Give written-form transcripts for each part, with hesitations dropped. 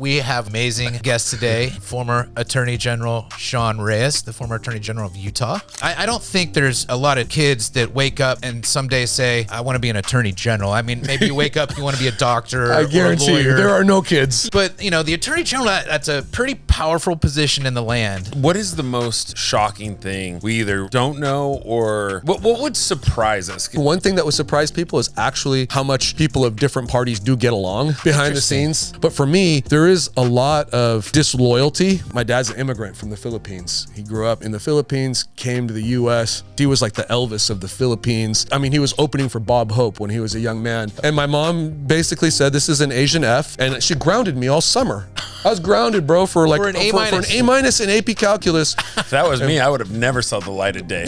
we have amazing guest today, former Attorney General Sean Reyes, the former Attorney General of Utah. I don't think there's a lot of kids that wake up and someday say, I want to be an Attorney General. I mean, maybe you wake up, you want to be a doctor I guarantee or a lawyer. you, there are no kids. But, you know, the Attorney General, that's a pretty powerful position in the land. What is the most shocking thing we either don't know or what would surprise us? One thing that would surprise people is actually how much people of different parties do get along behind the scenes. But for me, there is a lot of disloyalty. My dad's an immigrant from the Philippines. He grew up in the Philippines, came to the U.S. He was like the Elvis of the Philippines. I mean, he was opening for Bob Hope when he was a young man. And my mom basically said, this is an Asian F. And she grounded me all summer. I was grounded, bro, for like an A-minus. for an A- in AP Calculus. If that was me, I would have never saw the light of day.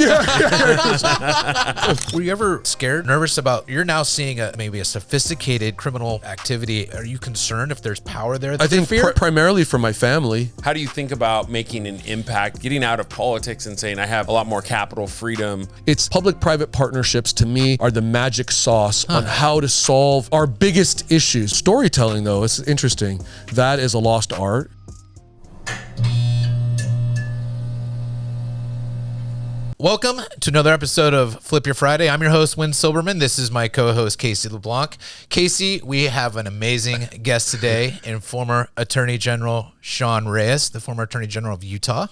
Were you ever scared, nervous about, you're now seeing maybe a sophisticated criminal activity. Are you concerned if there's power there? I think primarily for my family. How do you think about making an impact, getting out of politics and saying, I have a lot more capital freedom? It's public-private partnerships, to me, are the magic sauce on how to solve our biggest issues. Storytelling, though, is interesting. That is a lost art. Welcome to another episode of Flip Your Friday. I'm your host, Win Silverman. This is my co-host, Casey LeBlanc. Casey, we have an amazing guest today in former Attorney General Sean Reyes, the former Attorney General of Utah.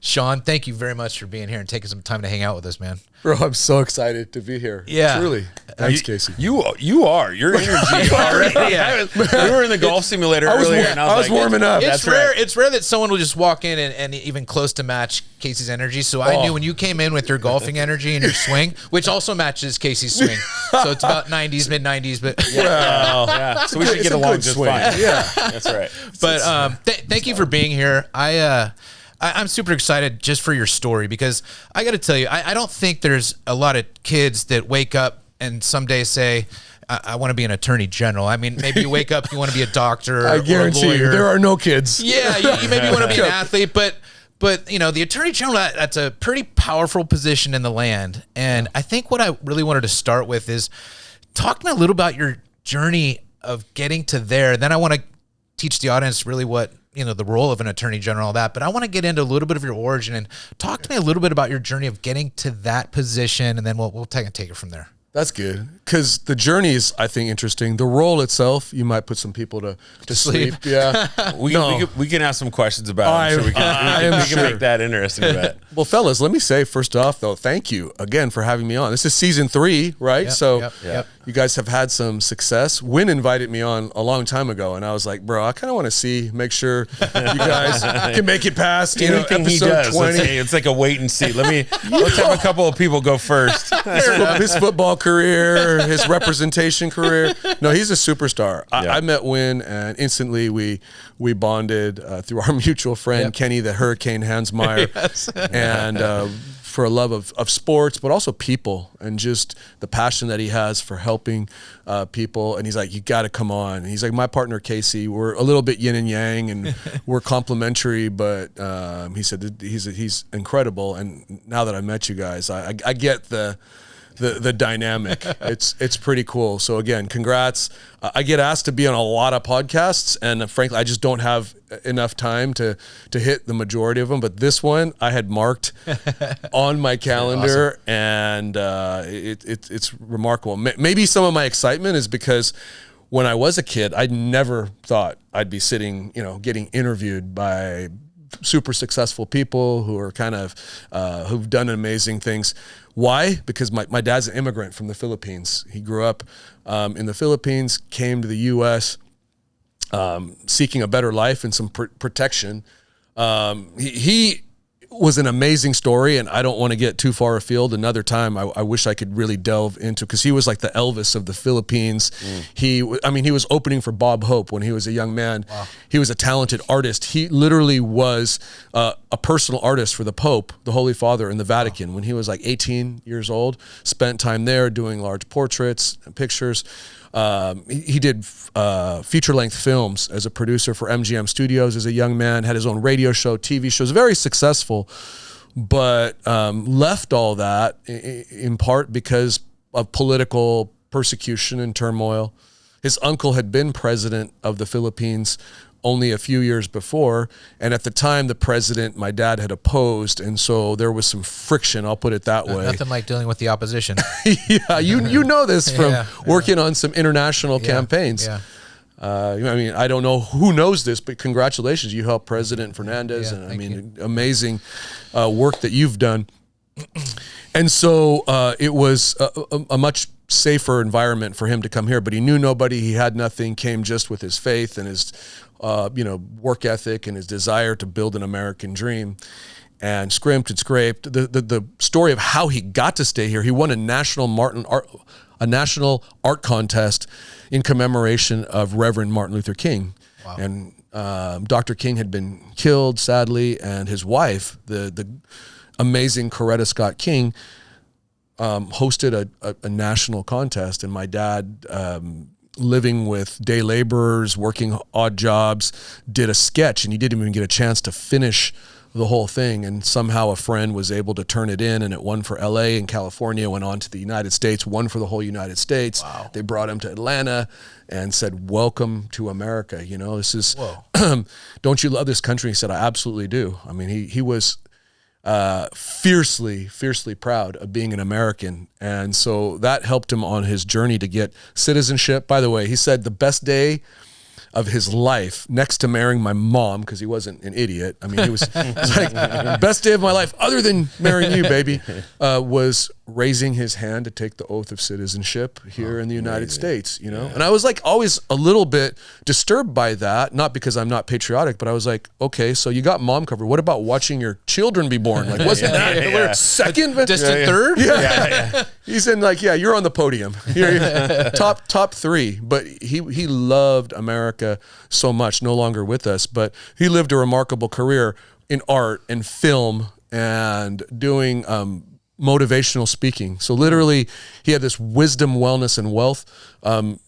Sean, thank you very much for being here and taking some time to hang out with us, man. Bro, I'm so excited to be here. Yeah. Truly. Thanks, Casey. You are. Your energy already. Yeah. We were in the golf simulator earlier, and I was warming up. It's rare. It's rare that someone will just walk in and even close to match Casey's energy. So I knew when you came in with your golfing energy and your swing, which also matches Casey's swing. So it's about 90s, mid 90s, but yeah. So we should get along just fine. Yeah, that's right. But thank you for being here. I'm super excited just for your story because I got to tell you, I don't think there's a lot of kids that wake up and someday say, I want to be an attorney general. I mean, maybe you wake up, you want to be a doctor I guarantee or a lawyer. you, there are no kids. Yeah, you maybe want to be an athlete, but you know, the attorney general, that's a pretty powerful position in the land. And I think what I really wanted to start with is talk to me a little about your journey of getting to there. Then I want to teach the audience really what, you know, the role of an attorney general, all that, but I want to get into a little bit of your origin and talk to me a little bit about your journey of getting to that position, and then we'll take it from there. That's good, because the journey is, I think, interesting. The role itself, you might put some people to sleep. Yeah, we can ask some questions about it. I'm sure we can make that interesting. But. Well, fellas, let me say first off, though, thank you again for having me on. This is season 3, right? Yep. You guys have had some success. Wynn invited me on a long time ago, and I was like, bro, I kind of want to make sure you guys can make it past episode 20. It's like a wait and see. Let's have a couple of people go first. His football career, his representation career. No, he's a superstar. I met Wynn, and instantly we bonded through our mutual friend, Kenny the Hurricane Hansmeyer, and for a love of sports, but also people, and just the passion that he has for helping people. And he's like, you got to come on. And he's like, my partner, Casey, we're a little bit yin and yang, and we're complementary, but he said he's incredible. And now that I met you guys, I get the dynamic. It's pretty cool. So again, congrats. I get asked to be on a lot of podcasts, and frankly, I just don't have enough time to hit the majority of them. But this one I had marked on my calendar, awesome. And it's remarkable. Maybe some of my excitement is because when I was a kid, I never thought I'd be sitting, getting interviewed by super successful people who are kind of who've done amazing things. Why? Because my dad's an immigrant from the Philippines. He grew up in the Philippines, came to the U.S. Seeking a better life and some protection. He was an amazing story, and I don't want to get too far afield. Another time, I wish I could really delve into, because he was like the Elvis of the Philippines. He was opening for Bob Hope when he was a young man. Wow. He was a talented artist. He literally was a personal artist for the Pope, the Holy Father, in the Vatican. Wow. When he was like 18 years old, spent time there doing large portraits and pictures. He did feature-length films as a producer for MGM Studios as a young man, had his own radio show, TV shows, very successful, but left all that in part because of political persecution and turmoil. His uncle had been president of the Philippines only a few years before. And at the time, the president, my dad had opposed. And so there was some friction, I'll put it that way. Nothing like dealing with the opposition. Yeah, you know this from working on some international campaigns. Yeah. I mean, I don't know who knows this, but congratulations. You helped President Fernandez. And I mean, amazing work that you've done. And so it was a much safer environment for him to come here, but he knew nobody. He had nothing, came just with his faith and his work ethic and his desire to build an American dream, and scrimped and scraped. The story of how he got to stay here, he won a national art contest in commemoration of Reverend Martin Luther King. Wow. And Dr. King had been killed, sadly, and his wife, the amazing Coretta Scott King, hosted a national contest. And my dad, living with day laborers, working odd jobs, did a sketch, and he didn't even get a chance to finish the whole thing. And somehow a friend was able to turn it in, and it won for LA and California, went on to the United States, won for the whole United States. Wow. They brought him to Atlanta and said, "Welcome to America." This is, don't you love this country? He said, "I absolutely do." I mean, he was fiercely proud of being an American. And so that helped him on his journey to get citizenship. By the way, he said the best day of his life, next to marrying my mom, because he wasn't an idiot. I mean, he was like, best day of my life, other than marrying you, baby, was raising his hand to take the oath of citizenship here in the United States, And I was like always a little bit disturbed by that, not because I'm not patriotic, but I was like, okay, so you got mom covered. What about watching your children be born? Like, wasn't that second? Distant third? Yeah. He's in like, you're on the podium. You're top three. But he loved America so much, no longer with us, but he lived a remarkable career in art and film and doing motivational speaking. So literally he had this wisdom, wellness, and wealth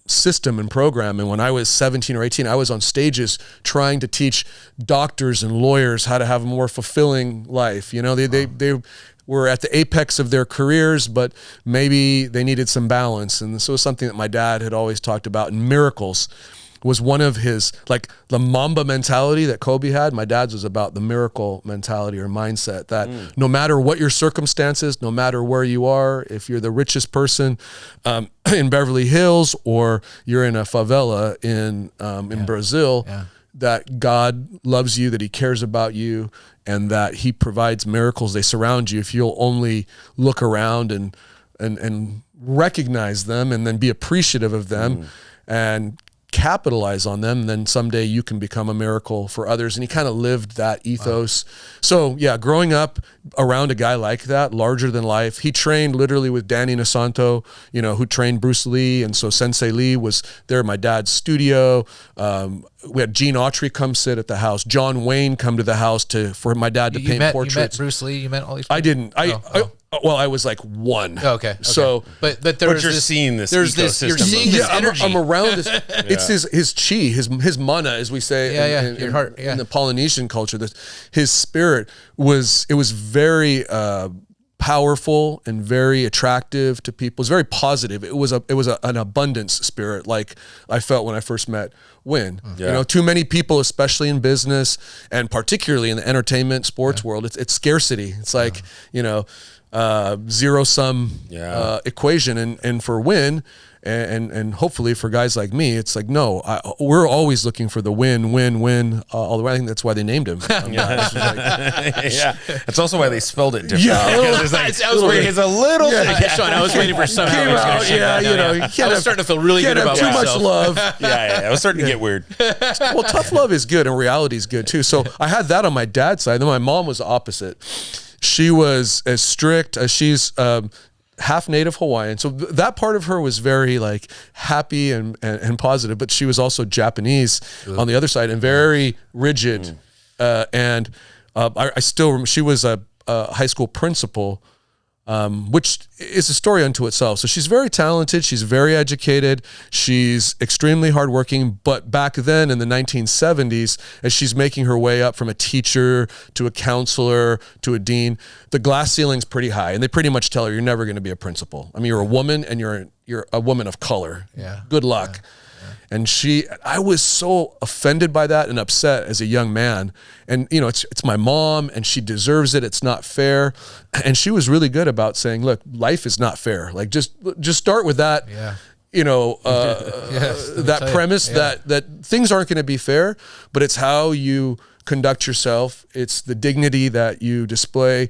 system and program. And when I was 17 or 18, I was on stages trying to teach doctors and lawyers how to have a more fulfilling life. They were at the apex of their careers, but maybe they needed some balance. And so it was something that my dad had always talked about. And miracles was one of his, like the Mamba mentality that Kobe had. My dad's was about the miracle mentality or mindset that no matter what your circumstances, no matter where you are, if you're the richest person in Beverly Hills or you're in a favela in Brazil, that God loves you, that he cares about you, and that he provides miracles. They surround you if you'll only look around and recognize them and then be appreciative of them and capitalize on them, and then someday you can become a miracle for others. And he kind of lived that ethos. Wow. So growing up around a guy like that, larger than life, he trained literally with Danny Inosanto, who trained Bruce Lee. And so Sensei Lee was there at my dad's studio. We had Gene Autry come sit at the house, John Wayne come to the house for my dad to paint portraits. You met Bruce Lee? You met all these people? I didn't. Well, I was like one. Oh, okay. So, but you're seeing this. There's this. You're seeing this energy. I'm around this. It's his chi, his mana, as we say in heart, in the Polynesian culture. His spirit was very powerful and very attractive to people. It was very positive. It was an abundance spirit, like I felt when I first met Win. Too many people, especially in business and particularly in the entertainment sports world, it's scarcity. It's like zero sum equation, and for Win and hopefully for guys like me, it's like we're always looking for the win all the way. I think that's why they named him. That's also why they spelled it differently. It's a little Sean, I was waiting for something. I was starting to feel really good about myself. Too much love. I was starting to get weird. Well, tough love is good and reality is good too. So I had that on my dad's side. Then my mom was the opposite. She was as strict as she's half Native Hawaiian. So that part of her was very like happy and positive, but she was also Japanese on the other side and very rigid. I still remember she was a high school principal, which is a story unto itself. So she's very talented. She's very educated. She's extremely hardworking. But back then in the 1970s, as she's making her way up from a teacher to a counselor to a dean, the glass ceiling's pretty high. And they pretty much tell her, you're never going to be a principal. I mean, you're a woman and you're a woman of color. Yeah. Good luck. And I was so offended by that and upset as a young man. And, you know, it's my mom and she deserves it. It's not fair. And she was really good about saying, look, life is not fair. Like, just start with that. Yeah. You know, that premise that things aren't going to be fair, but it's how you conduct yourself. It's the dignity that you display.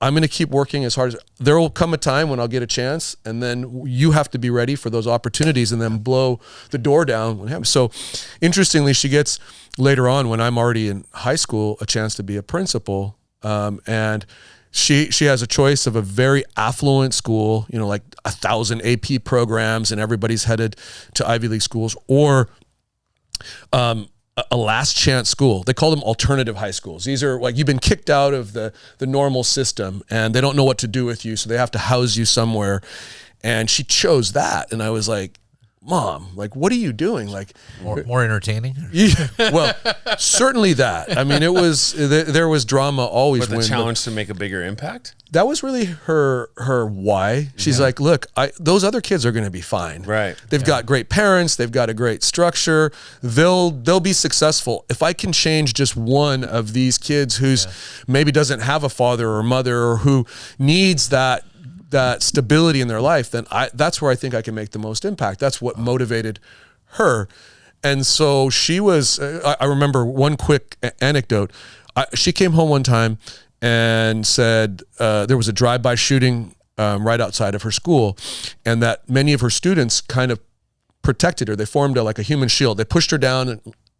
I'm going to keep working as hard as there will come a time when I'll get a chance, and then you have to be ready for those opportunities and then blow the door down when it happens. So interestingly, she gets later on when I'm already in high school, a chance to be a principal. And she has a choice of a very affluent school, you know, like 1,000 AP programs and everybody's headed to Ivy League schools, or a last chance school. They call them alternative high schools. These are like, you've been kicked out of the normal system and they don't know what to do with you, so they have to house you somewhere. And she chose that. And I was like, Mom, like, what are you doing? Like, more entertaining? Yeah, well, certainly that. I mean, there was drama always. But the challenge to make a bigger impact? That was really her why. She's like, look, those other kids are going to be fine. Right. They've got great parents. They've got a great structure. They'll be successful. If I can change just one of these kids who's maybe doesn't have a father or mother, or who needs that stability in their life, then that's where I think I can make the most impact. That's what motivated her. And so she was, I remember one quick anecdote. She came home one time and said there was a drive-by shooting right outside of her school, and that many of her students kind of protected her. They formed like a human shield. They pushed her down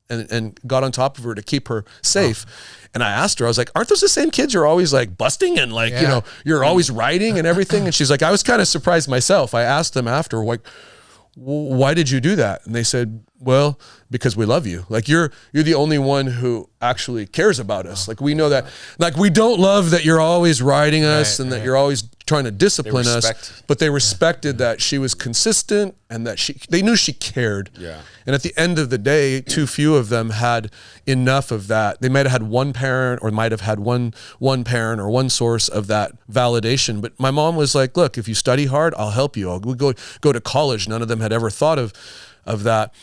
and got on top of her to keep her safe. And I asked her, I was like, aren't those the same kids you're always like busting and like, you know, you're always riding and everything? And she's like, I was kind of surprised myself. I asked them after, like, why did you do that? And they said, well, because we love you. Like, you're the only one who actually cares about us. Like, we know that, like, we don't love that you're always riding us and that you're always trying to discipline us, but they respected that she was consistent and that they knew she cared. Yeah. And at the end of the day, too few of them had enough of that. They might have had one parent, or might have had one parent or one source of that validation. But my mom was like, look, if you study hard, I'll help you. I'll go to college. None of them had ever thought of that.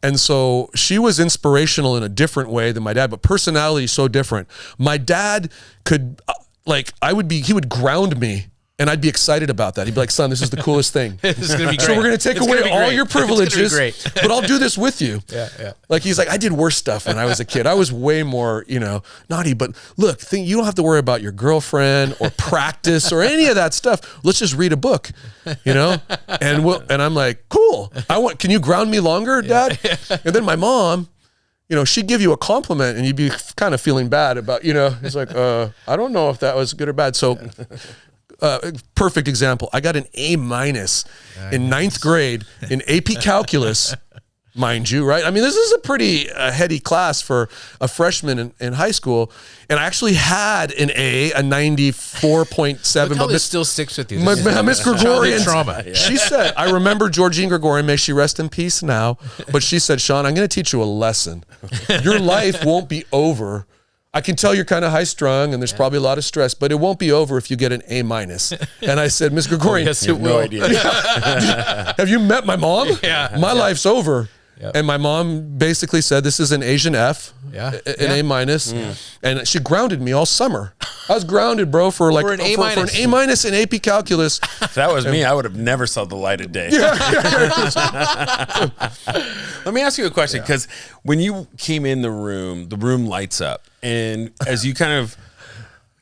And so she was inspirational in a different way than my dad, but personality so different. My dad could, he would ground me, and I'd be excited about that. He'd be like, son, this is the coolest thing. This is going to be great. So we're going to take away all your privileges, but I'll do this with you. Yeah. Like, he's like, I did worse stuff when I was a kid. I was way more, naughty, but look, you don't have to worry about your girlfriend or practice or any of that stuff. Let's just read a book, and I'm like, cool. Can you ground me longer, Dad? And then my mom, she'd give you a compliment and you'd be kind of feeling bad about, it's like, I don't know if that was good or bad. So perfect example. I got an A- in ninth grade in AP Calculus, mind you, right? I mean, this is a pretty heady class for a freshman in high school. And I actually had an A, a 94.7. But this still sticks with you. Miss Gregorian, trauma. She said, I remember Georgine Gregorian, may she rest in peace now, but she said, Sean, I'm going to teach you a lesson. Your life won't be over. I can tell you're kind of high strung and there's probably a lot of stress, but it won't be over if you get an A-. And I said, Miss Gregorian, yes, it will. No idea. Have you met my mom? Yeah. My life's over. Yep. And my mom basically said, this is an Asian F, an A-. And she grounded me all summer. I was grounded, bro, for an A- in AP Calculus. If that was me, I would have never saw the light of day. Let me ask you a question, because when you came in the room lights up. And as you kind of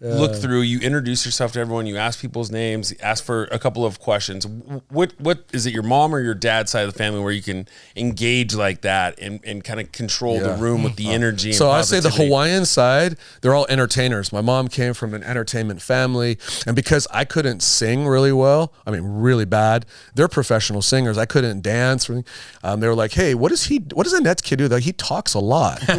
look through, you introduce yourself to everyone, you ask people's names, ask for a couple of questions. What is it, your mom or your dad's side of the family where you can engage like that and kind of control the room with the energy? So and I say the Hawaiian side, they're all entertainers. My mom came from an entertainment family, and because I couldn't sing really well, I mean really bad, they're professional singers. I couldn't dance. They were like, hey, what does Annette's kid do? Like, he talks a lot. They're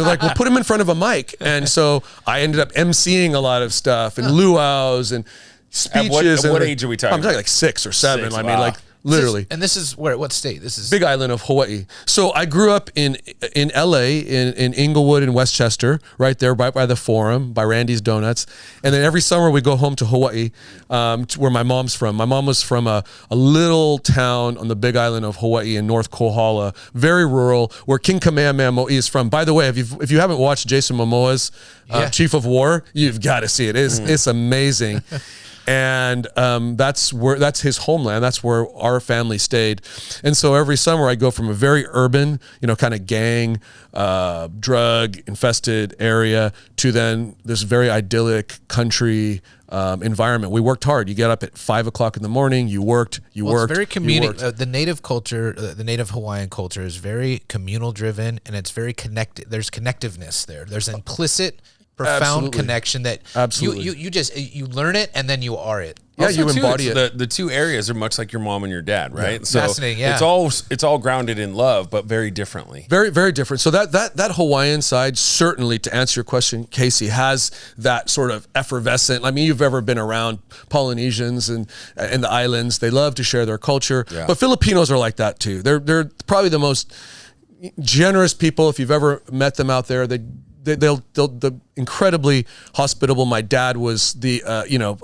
like, well, put him in front of a mic. And so I ended up emceeing a lot of stuff and luau's and speeches. At what age are we talking? I'm talking like 6 or 7. Six, I mean, like literally. And this is where, what state? This is Big Island of Hawaii. So I grew up in LA, in Inglewood and Westchester, right there, right by the Forum, by Randy's Donuts. And then every summer we go home to Hawaii, where my mom's from. My mom was from a little town on the Big Island of Hawaii in North Kohala, very rural, where King Kamehameha Mo'i is from. By the way, if you haven't watched Jason Momoa's Chief of War, you've got to see it. It's amazing. And that's his homeland. That's where our family stayed. And so every summer I go from a very urban, kind of gang, drug infested area to then this very idyllic country environment. We worked hard. You get up at 5 o'clock in the morning. You worked. It's very communal. The native culture, the native Hawaiian culture, is very communal driven, and it's very connected. There's connectiveness there. There's implicit, profound connection that you learn it and then you are it. Yeah, also, you embody it. The two areas are much like your mom and your dad, right? Yeah. So fascinating. Yeah, it's all grounded in love, but very differently. Very, very different. So that Hawaiian side, certainly, to answer your question, Casey, has that sort of effervescent. I mean, you've ever been around Polynesians and the islands? They love to share their culture, but Filipinos are like that too. They're probably the most generous people. If you've ever met them out there, they're incredibly hospitable. My dad was the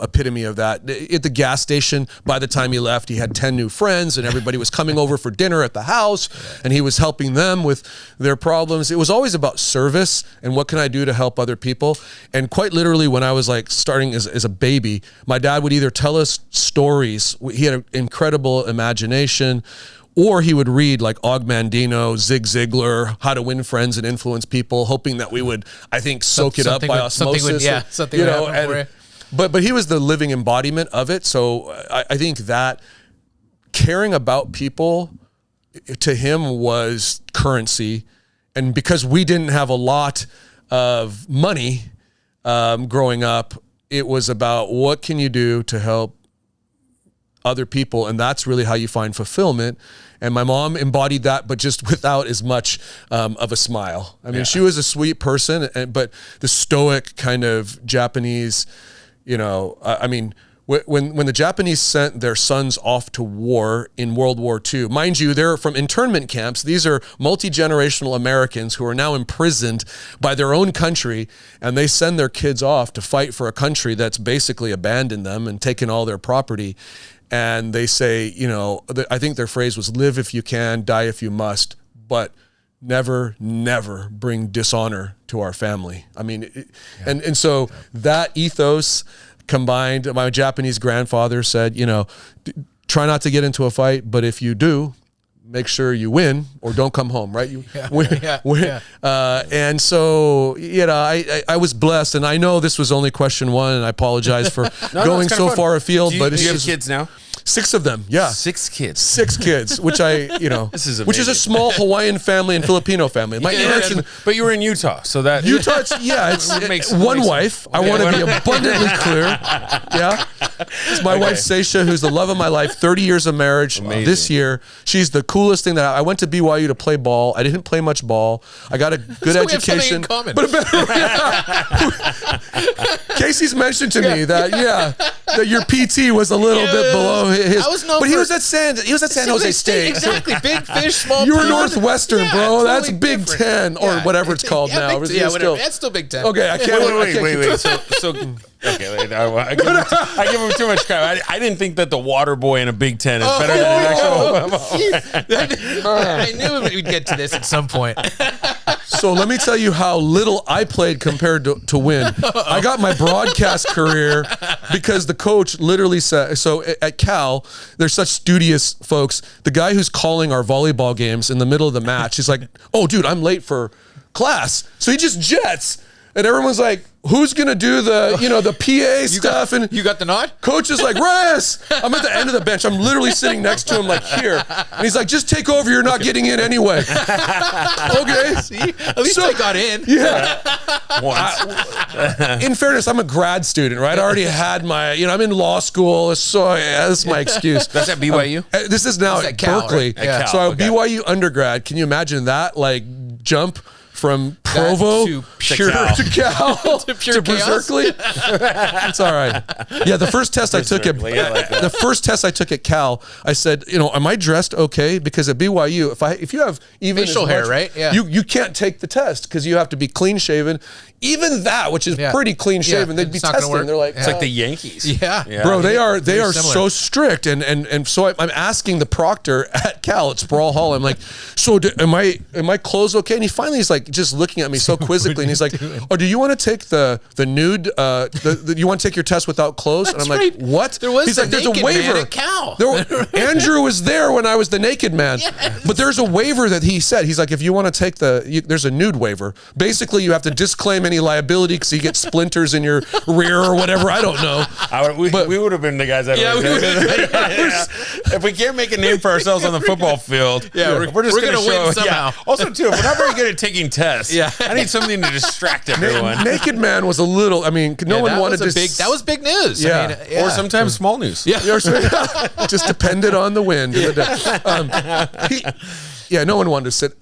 epitome of that. At the gas station, by the time he left, he had 10 new friends, and everybody was coming over for dinner at the house, and he was helping them with their problems. It was always about service and what can I do to help other people. And quite literally, when I was like starting as a baby, my dad would either tell us stories. He had an incredible imagination, or he would read like Og Mandino, Zig Ziglar, How to Win Friends and Influence People, hoping that we would, I think, soak it up by osmosis. Something would happen for you. But he was the living embodiment of it. So I think that caring about people to him was currency. And because we didn't have a lot of money growing up, it was about what can you do to help other people, and that's really how you find fulfillment. And my mom embodied that, but just without as much of a smile. I mean, she was a sweet person, but the stoic kind of Japanese, I mean, when the Japanese sent their sons off to war in World War II, mind you, they're from internment camps. These are multi-generational Americans who are now imprisoned by their own country, and they send their kids off to fight for a country that's basically abandoned them and taken all their property. And they say, I think their phrase was, live if you can, die if you must, but never, never bring dishonor to our family. I mean, and so that ethos combined, my Japanese grandfather said, try not to get into a fight, but if you do, make sure you win or don't come home, right? And so, I was blessed, and I know this was only question one, and I apologize for going so far afield. But do you have kids now? 6 of them, yeah. 6 kids. 6 kids, which this is amazing. Which is a small Hawaiian family and Filipino family. But you were in Utah, so that Utah, it's one wife. I want to be abundantly clear. Yeah, it's my wife Seisha, who's the love of my life. 30 years of marriage this year. She's the coolest thing. I went to BYU to play ball. I didn't play much ball. I got a good education. We have something in common. But Casey's mentioned to me that your PT was a little bit below his. But he was at San Jose State. Exactly. Big fish, small. You were Northwestern, bro. Totally that's Big Ten or whatever it's called now. Whatever. That's still Big Ten. Okay, I can't. Wait. So okay, I give him too much crap. I didn't think that the water boy in a Big Ten is better than an actual. I knew we'd get to this at some point. So let me tell you how little I played compared to win. I got my broadcast career because the coach literally said, so at Cal, they're such studious folks. The guy who's calling our volleyball games in the middle of the match, he's like, oh, dude, I'm late for class. So he just jets. And everyone's like, who's going to do the PA stuff? And you got the nod? Coach is like, Reyes. I'm at the end of the bench. I'm literally sitting next to him like here. And he's like, just take over. You're not getting in anyway. Okay. See? At least I got in. Yeah. In fairness, I'm a grad student, right? I already had my, I'm in law school. So that's my excuse. That's at BYU? This is now at Berkeley. Right? So BYU undergrad. Can you imagine that? Like jump from Provo to Cal. to Cal To pure to chaos? Berserkly. It's all right. Yeah, the first test I took at Berserkly, I like that. the first test I took at Cal, I said, am I dressed okay? Because at BYU, if you have even Facial as hair, much- right? Yeah. you can't take the test because you have to be clean shaven. Even that, which is pretty clean shaven, they'd be it's not gonna testing. work. They're like, It's like the Yankees. Yeah. Bro, they are Very similar. so strict, and so I'm asking the proctor at Cal at Sproul Hall. I'm like, so am I clothes okay? And he's like just looking at me so quizzically, and he's like, oh, do you want to take the nude? You want to take your test without clothes? And I'm like, right. what? There was he's the like, there's a naked waiver. man at Cal. Andrew was there when I was the naked man, but there's a waiver that he said. He's like, if you want to take there's a nude waiver. Basically, you have to disclaim any liability because you get splinters in your rear or whatever. I don't know. We would have been the guys that if we can't make a name for ourselves on the football field, we're just we're going to gonna win show. somehow. Also, too, if we're not very good at taking tests, I need something to distract everyone. Naked man was a little. I mean, no one wanted to. That was big news. Yeah. I mean, Or sometimes small news. Yeah, just depended on the wind. No one wanted to sit,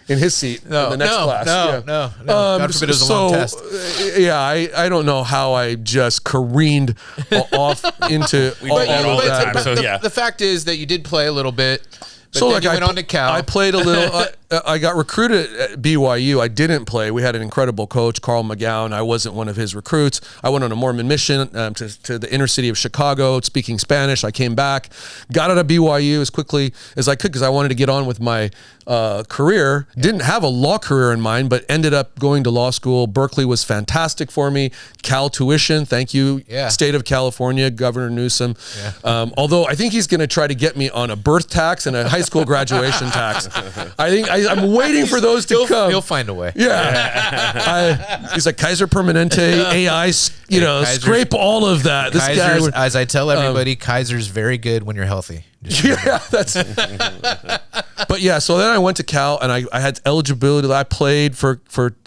in his seat in the next class. No. God forbid it was a long test. I don't know how I just careened off into all of that. The fact is that you did play a little bit. But So then like you I went on to Cal. I played a little. I got recruited at BYU. I didn't play. We had an incredible coach, Carl McGowan. I wasn't one of his recruits. I went on a Mormon mission to the inner city of Chicago, speaking Spanish. I came back, got out of BYU as quickly as I could because I wanted to get on with my career. Didn't have a law career in mind, but ended up going to law school. Berkeley was fantastic for me. Cal tuition, thank you, State of California, Governor Newsom. Although I think he's going to try to get me on a birth tax and a high school graduation tax. I'm waiting for those to come. He'll find a way. Yeah. He's like Kaiser Permanente, AI, scrape all of that. This Kaiser's, guy, as I tell everybody, Kaiser's very good when you're healthy. that's. But so then I went to Cal and I had eligibility. I played for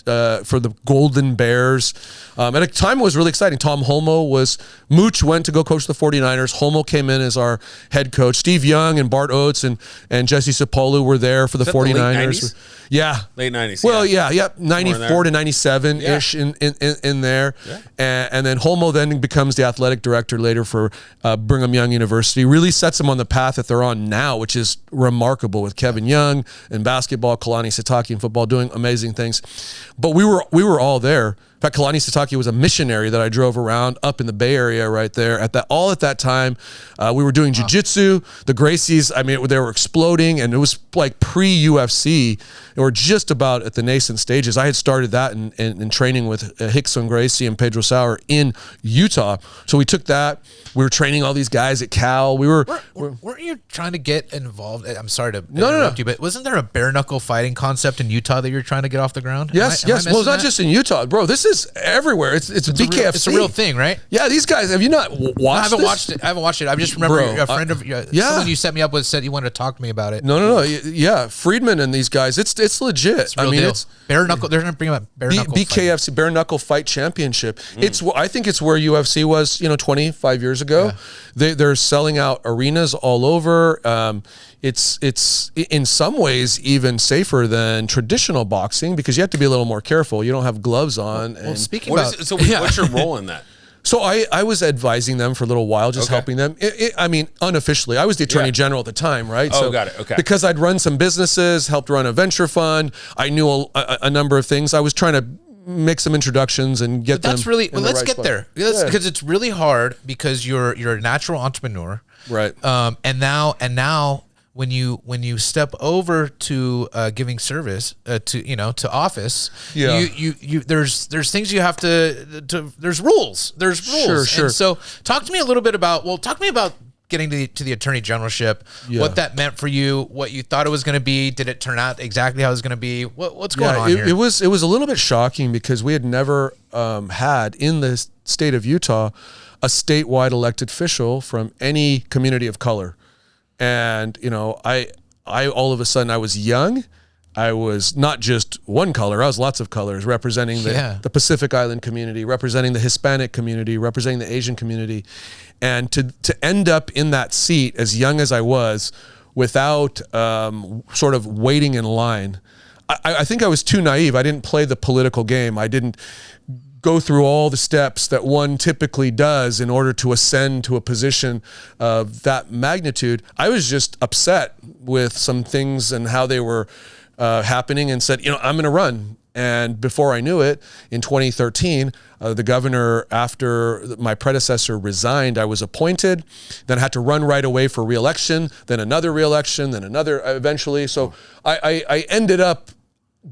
the Golden Bears. At a time it was really exciting. Tom Holmoe Mooch went to go coach the 49ers. Holmoe came in as our head coach. Steve Young and Bart Oates and Jesse Sapolu were there for the 49ers. Late 90s. Well, 94 to 97-ish in there. And then Holmoe then becomes the athletic director later for Brigham Young University. Really sets them on the path that they're on now, which is remarkable with Kevin Young and basketball, Kalani Sitake in football, doing amazing things. But we were all there. In fact, Kalani Sitake was a missionary that I drove around up in the Bay Area right there. At that time, we were doing jiu-jitsu. The Gracies, they were exploding, and it was like pre-UFC. They were just about at the nascent stages. I had started that in training with Hickson Gracie and Pedro Sauer in Utah. So we took that. We were training all these guys at Cal. Weren't you trying to get involved? I'm sorry to interrupt you, but wasn't there a bare knuckle fighting concept in Utah that you're trying to get off the ground? Yes. Well, it's not just in Utah, bro. This is everywhere. It's BKFC. It's a real thing, right? Yeah, these guys. Have you not watched? I haven't watched it. I haven't watched it. I just remember a friend of someone you set me up with said he wanted to talk to me about it. No. Yeah, Friedman and these guys. It's legit. It's real deal. It's bare knuckle. They're going to bring up bare knuckle. BKFC, fighting. bare knuckle fight championship. I think it's where UFC was. 25 years ago. Yeah. They're selling out arenas all over. It's in some ways even safer than traditional boxing because you have to be a little more careful. You don't have gloves on. Well, speaking what's your role in that? So I was advising them for a little while, just helping them. Unofficially, I was the attorney general at the time, right? Oh, got it. Okay. Because I'd run some businesses, helped run a venture fund. I knew a number of things. I was trying to make some introductions and get them. That's really well. Let's get there because it's really hard because you're a natural entrepreneur, right? And now when you step over to giving service to office, you there's things you have to there's rules. Sure. And so talk to me a little bit about getting to the attorney generalship, what that meant for you, what you thought it was going to be. Did it turn out exactly how it was going to be? What's going on here? It was a little bit shocking because we had never had in the state of Utah a statewide elected official from any community of color. And, I all of a sudden I was young. I was not just one color. I was lots of colors representing the Pacific Island community, representing the Hispanic community, representing the Asian community. And to end up in that seat as young as I was without sort of waiting in line, I think I was too naive. I didn't play the political game. I didn't go through all the steps that one typically does in order to ascend to a position of that magnitude. I was just upset with some things and how they were happening, and said, I'm going to run. And before I knew it, in 2013, the governor, after my predecessor resigned, I was appointed, then I had to run right away for re-election, then another re-election, then another eventually. So I ended up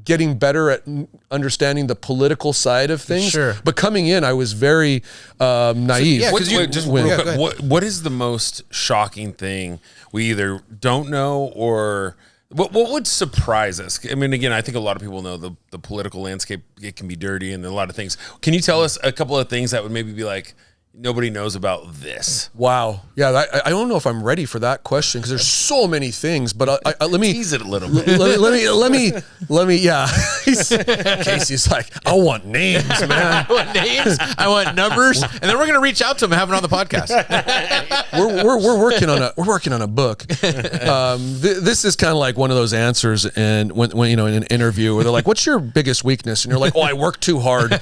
getting better at understanding the political side of things. Sure. But coming in, I was very naive. What is the most shocking thing we either don't know, or what would surprise us? I mean, again, I think a lot of people know the political landscape, it can be dirty and a lot of things. Can you tell us a couple of things that would maybe be like, nobody knows about this? Wow. Yeah, I don't know if I'm ready for that question, because there's so many things. But let me tease it a little bit. Let me. Yeah. Casey's like, I want names, man. I want names. I want numbers, and then we're gonna reach out to him and have it on the podcast. We're working on a book. This is kind of like one of those answers, and when in an interview where they're like, "What's your biggest weakness?" and you're like, "Oh, I work too hard."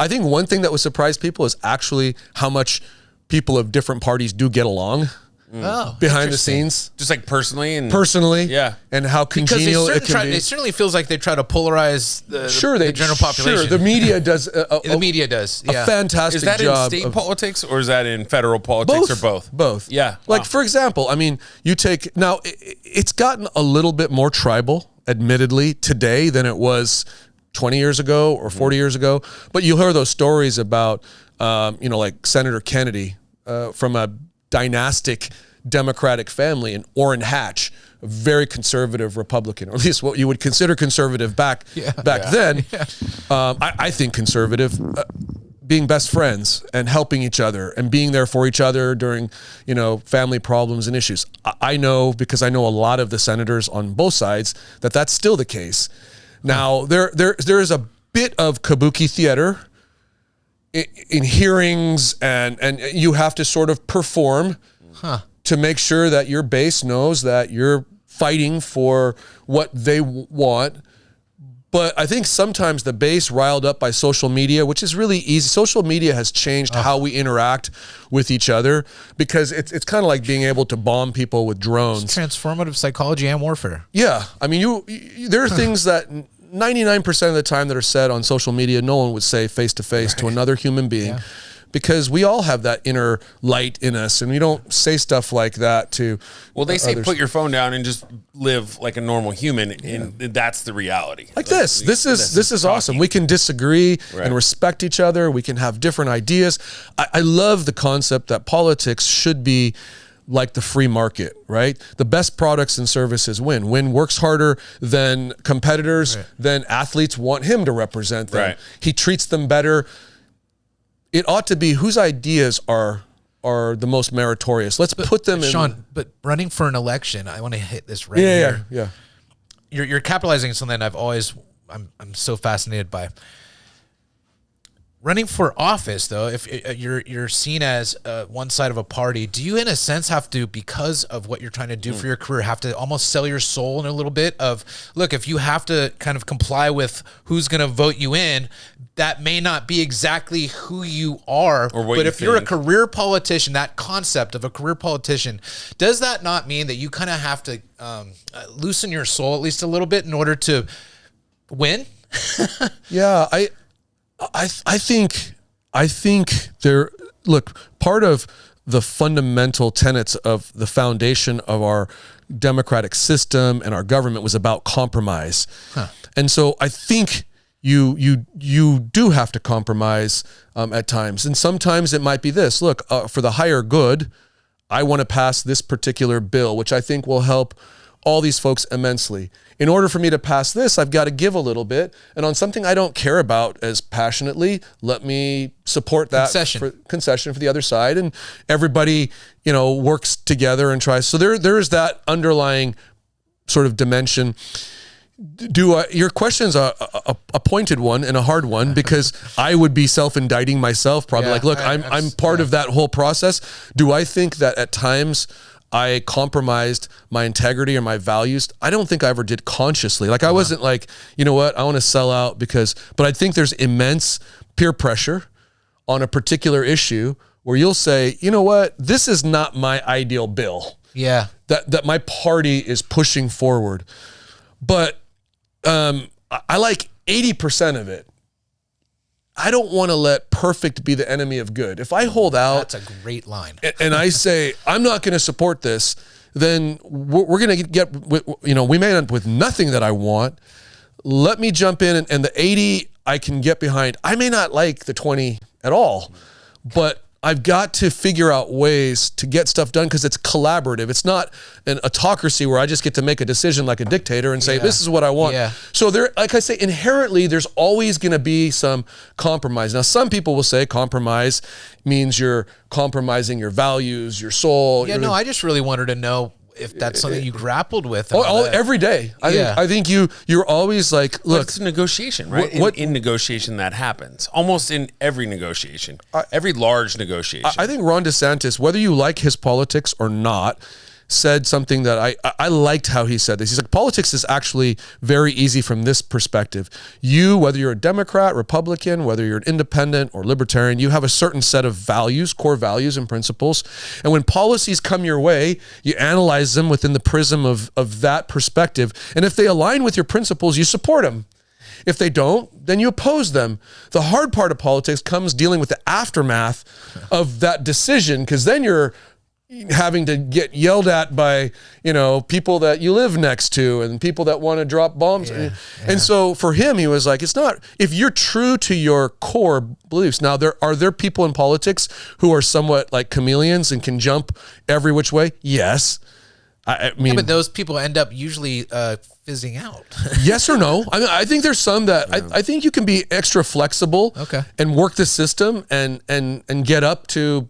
I think one thing that would surprise people is actually how much people of different parties do get along behind the scenes. Just like personally. Yeah. And how congenial it can be. It certainly feels like they try to polarize the general population. Sure, the media does. The media does. Yeah. A fantastic job. Is that in state politics, or is that in federal politics, or both? Both. Yeah. Like, for example, I mean, you take, now it's gotten a little bit more tribal, admittedly, today than it was 20 years ago or 40 years ago. But you'll hear those stories about, like Senator Kennedy from a dynastic Democratic family in Orrin Hatch, a very conservative Republican, or at least what you would consider conservative back then. Yeah. I think conservative, being best friends and helping each other and being there for each other during, family problems and issues. I know, because I know a lot of the senators on both sides, that that's still the case. Now, there is a bit of kabuki theater in hearings, and you have to sort of perform to make sure that your base knows that you're fighting for what they want. But I think sometimes the base, riled up by social media, which is really easy. Social media has changed how we interact with each other, because it's kind of like being able to bomb people with drones. It's transformative psychology and warfare. Yeah. I mean, there are things that 99% of the time that are said on social media, no one would say face to face to another human being. Yeah. Because we all have that inner light in us, and we don't say stuff like that to they say others. Put your phone down and just live like a normal human, and that's the reality. Like this is awesome. We can disagree and respect each other. We can have different ideas. I love the concept that politics should be like the free market, right? The best products and services win. Win works harder than competitors, then athletes want him to represent them. Right. He treats them better. It ought to be whose ideas are the most meritorious. Let's put them in. Sean, but running for an election, I want to hit this right here. Yeah. You're capitalizing on something I'm so fascinated by. Running for office, though, if you're seen as one side of a party, do you, in a sense, have to, because of what you're trying to do for your career, have to almost sell your soul in a little bit of, look, if you have to kind of comply with who's going to vote you in, that may not be exactly who you are. But if you're a career politician, that concept of a career politician, does that not mean that you kind of have to loosen your soul at least a little bit in order to win? Yeah, I think there, look, part of the fundamental tenets of the foundation of our democratic system and our government was about compromise. And so I think you do have to compromise at times. And sometimes it might be this, look, for the higher good, I want to pass this particular bill, which I think will help all these folks immensely. In order for me to pass this, I've got to give a little bit. And on something I don't care about as passionately, let me support that concession for the other side. And everybody, works together and tries. So there is that underlying sort of dimension. Your question's a pointed one and a hard one, because I would be self-indicting myself, probably look, I'm part of that whole process. Do I think that at times I compromised my integrity or my values. I don't think I ever did consciously. Like I wasn't like, you know what, I want to sell out but I think there's immense peer pressure on a particular issue where you'll say, you know what, this is not my ideal bill. Yeah. That my party is pushing forward. But I like 80% of it. I don't want to let perfect be the enemy of good. If I hold out, that's a great line. And I say, I'm not going to support this, then we're going to get, we may end up with nothing that I want. Let me jump in and the 80 I can get behind. I may not like the 20 at all, but I've got to figure out ways to get stuff done because it's collaborative. It's not an autocracy where I just get to make a decision like a dictator and say, this is what I want. Yeah. So there, like I say, inherently, there's always going to be some compromise. Now, some people will say compromise means you're compromising your values, your soul. Yeah, no, I just really wanted to know if that's something you grappled with. Every day. I think you're always like, look. It's a negotiation, right? In negotiation that happens. Almost in every negotiation. Every large negotiation. I think Ron DeSantis, whether you like his politics or not, said something that I liked how he said this. He's like, politics is actually very easy from this perspective. You, whether you're a Democrat, Republican, whether you're an independent or libertarian, you have a certain set of values, core values and principles. And when policies come your way, you analyze them within the prism of that perspective. And if they align with your principles, you support them. If they don't, then you oppose them. The hard part of politics comes dealing with the aftermath of that decision, because then you're having to get yelled at by, people that you live next to and people that want to drop bombs. And so for him, he was like, it's not, if you're true to your core beliefs. Now, are there people in politics who are somewhat like chameleons and can jump every which way? Yes. I mean, but those people end up usually fizzing out. Yes or no? I think there's some that I think you can be extra flexible and work the system and get up to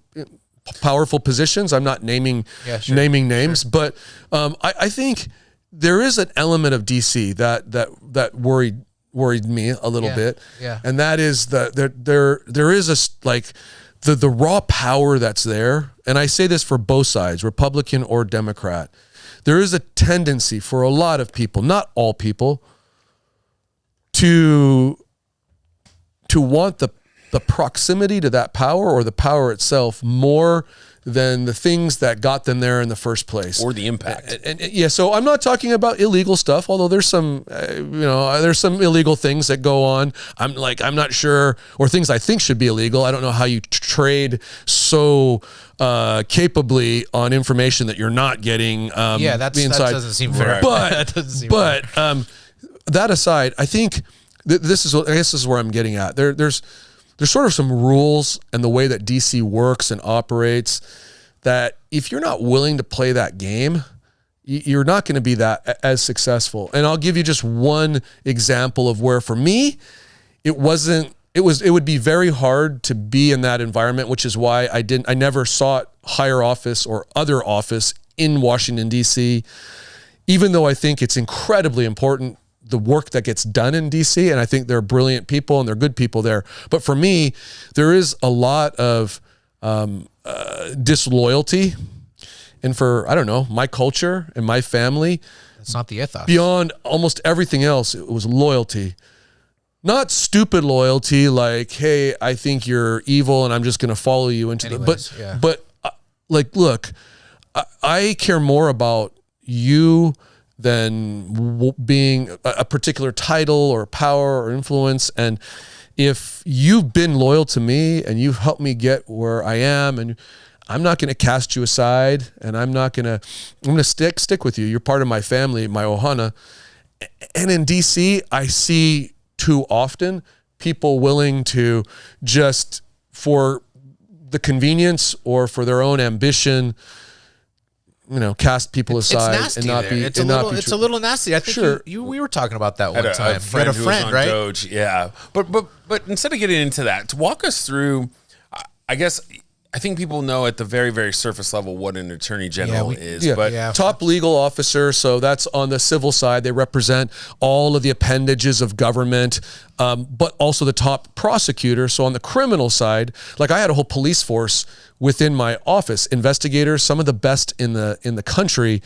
powerful positions. I'm not naming names, but I think there is an element of DC that worried me a little bit, and that is that there is the raw power that's there, and I say this for both sides, Republican or Democrat. There is a tendency for a lot of people, not all people, to want the proximity to that power or the power itself more than the things that got them there in the first place, or the impact. And so I'm not talking about illegal stuff, although there's some, there's some illegal things that go on. I'm not sure, or things I think should be illegal. I don't know how you trade so capably on information that you're not getting. That doesn't seem fair. But that aside, I think this is where I'm getting at. There's sort of some rules and the way that DC works and operates that if you're not willing to play that game, you're not going to be that as successful. And I'll give you just one example of where, for me, it would be very hard to be in that environment, which is why I never sought higher office or other office in Washington, DC, even though I think it's incredibly important, the work that gets done in DC, and I think they're brilliant people and they're good people there. But for me, there is a lot of disloyalty, and for, I don't know, my culture and my family, it's not the ethos. Beyond almost everything else, it was loyalty. Not stupid loyalty like, hey, I think you're evil and I'm just going to follow you into look, I care more about you than being a particular title or power or influence. And if you've been loyal to me and you've helped me get where I am, and I'm not going to cast you aside, and I'm going to stick with you. You're part of my family, my ohana. And in DC, I see too often people willing to just for the convenience or for their own ambition, cast people aside and not be. It's a little nasty. I think we were talking about that one time. A friend who was on right? Doge. Yeah, but instead of getting into that, to walk us through, I guess I think people know at the very, very surface level what an attorney general is. Yeah, But top legal officer. So that's on the civil side. They represent all of the appendages of government, but also the top prosecutor. So on the criminal side, like I had a whole police force within my office, investigators, some of the best in the country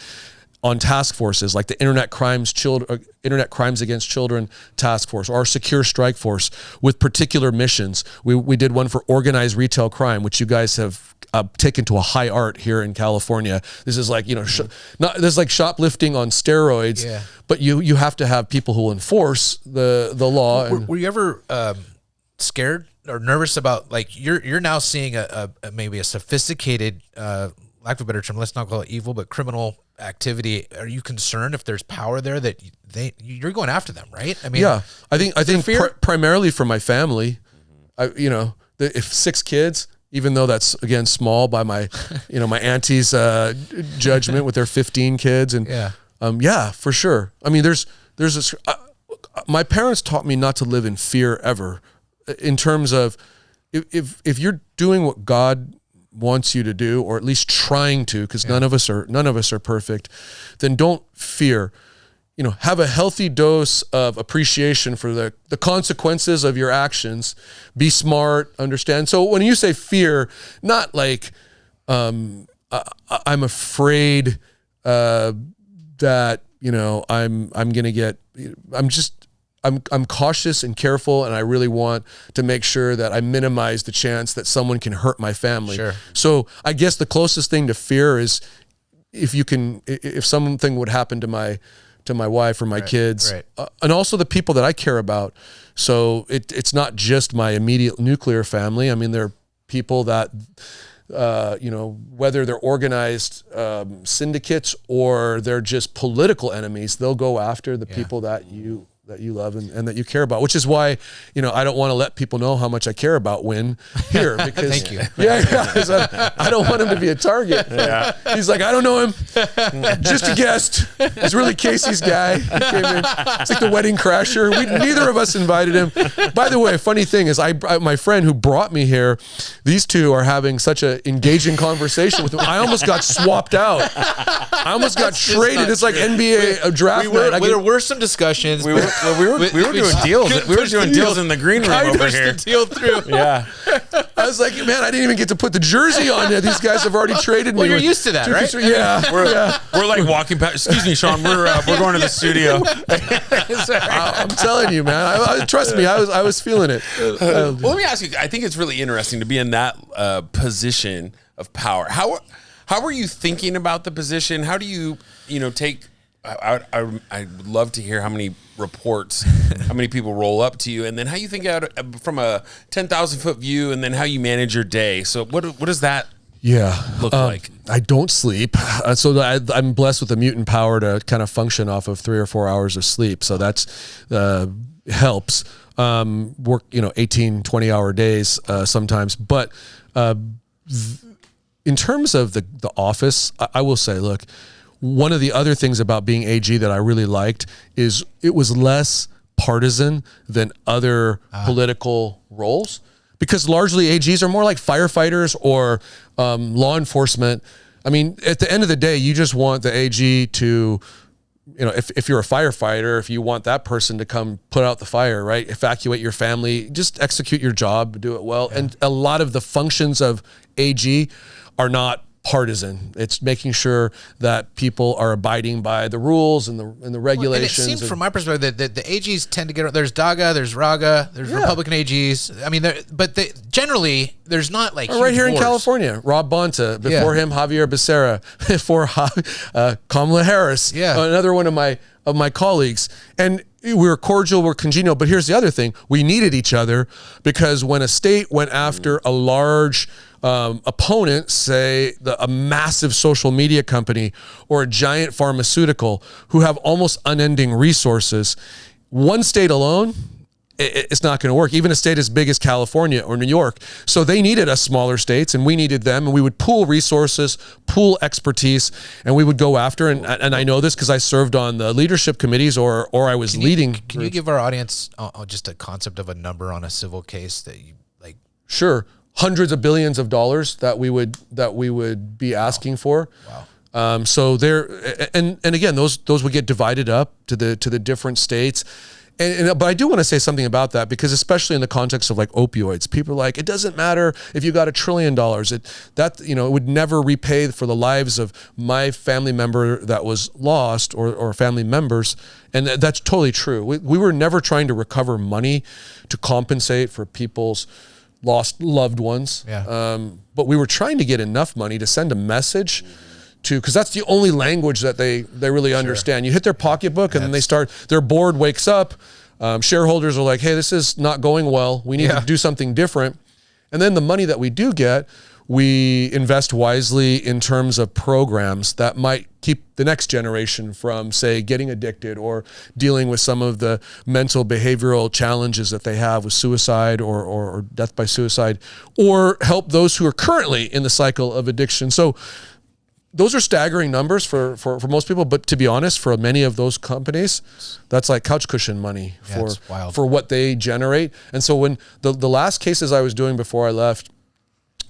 on task forces, like the Internet Crimes Against Children Task Force, or our Secure Strike Force, with particular missions. We did one for organized retail crime, which you guys have taken to a high art here in California. This is like, this is like shoplifting on steroids. Yeah. But you have to have people who enforce the law. Were you ever scared or nervous about, like, you're now seeing a maybe a sophisticated, lack of a better term, let's not call it evil, but criminal activity? Are you concerned if there's power there that you're going after them, right? I mean, yeah, I think primarily for my family. If 6 kids, even though that's again small by my, my auntie's judgment with their 15 kids, and yeah, for sure. I mean, my parents taught me not to live in fear ever, in terms of if you're doing what God wants you to do, or at least trying to, because none of us are perfect, then don't fear. Have a healthy dose of appreciation for the consequences of your actions. Be smart, understand. So when you say fear, not like I'm afraid that I'm gonna get. I'm cautious and careful, and I really want to make sure that I minimize the chance that someone can hurt my family. Sure. So I guess the closest thing to fear is if something would happen to my wife or my kids, and also the people that I care about. So it's not just my immediate nuclear family. I mean, there are people that, whether they're organized syndicates or they're just political enemies, they'll go after the people that you love and that you care about, which is why, I don't want to let people know how much I care about Win here, because Thank you. I don't want him to be a target. Yeah. He's like, I don't know him. Just a guest. It's really Casey's guy. He came in. It's like the wedding crasher. Neither of us invited him. By the way, funny thing is my friend who brought me here, these two are having such an engaging conversation with him. I almost got swapped out. I almost got traded. It's like NBA draft night. There were some discussions. We were doing deals. We were doing deals in the green room over here. The deal through. Yeah. I was like, man, I didn't even get to put the jersey on yet. These guys have already traded me. Well, you're used to that, right? Yeah. We're like walking past. Excuse me, Sean. We're going to the studio. I'm telling you, man. Trust me, I was feeling it. Well, let me ask you. I think it's really interesting to be in that position of power. How were you thinking about the position? How do you take? I'd love to hear how many reports, how many people roll up to you, and then how you think out from a 10,000 foot view, and then how you manage your day. So what does that look like? I don't sleep, so I'm blessed with the mutant power to kind of function off of 3 or 4 hours of sleep. So that's helps. Work 18, 20-hour days sometimes, but in terms of the office, I will say, look. One of the other things about being AG that I really liked is it was less partisan than other political roles, because largely AGs are more like firefighters or law enforcement. I mean, at the end of the day, you just want the AG to, if you're a firefighter, if you want that person to come put out the fire, right? Evacuate your family, just execute your job, do it well. Yeah. And a lot of the functions of AG are not partisan. It's making sure that people are abiding by the rules and the regulations. And it seems from my perspective that the AGs tend to get, there's DAGA, there's RAGA, there's Republican AGs. I mean, generally there's not like right here in California, Rob Bonta, before him Javier Becerra, before Kamala Harris, another one of my colleagues. And we're cordial, we're congenial, but here's the other thing. We needed each other, because when a state went after a large opponent, say a massive social media company or a giant pharmaceutical who have almost unending resources, one state alone, it's not going to work. Even a state as big as California or New York. So they needed us smaller states, and we needed them, and we would pool resources, pool expertise, and we would go after. And I know this because I served on the leadership committees, or I was leading. Can you give our audience just a concept of a number on a civil case that you like? Sure. hundreds of billions of dollars that we would be asking for. Wow. So there, and again, those would get divided up to the different states. But I do want to say something about that, because especially in the context of like opioids, people are like, it doesn't matter if you got $1 trillion, it would never repay for the lives of my family member that was lost, or family members. And that's totally true. We were never trying to recover money to compensate for people's lost loved ones. Yeah. But we were trying to get enough money to send a message because that's the only language that they really understand. You hit their pocketbook, and then they start, their board wakes up, shareholders are like, hey, this is not going well. We need to do something different. And then the money that we do get, we invest wisely in terms of programs that might keep the next generation from, say, getting addicted or dealing with some of the mental behavioral challenges that they have with suicide or death by suicide, or help those who are currently in the cycle of addiction. So those are staggering numbers for most people, but to be honest, for many of those companies, that's like couch cushion money for what they generate. And so when the last cases I was doing before I left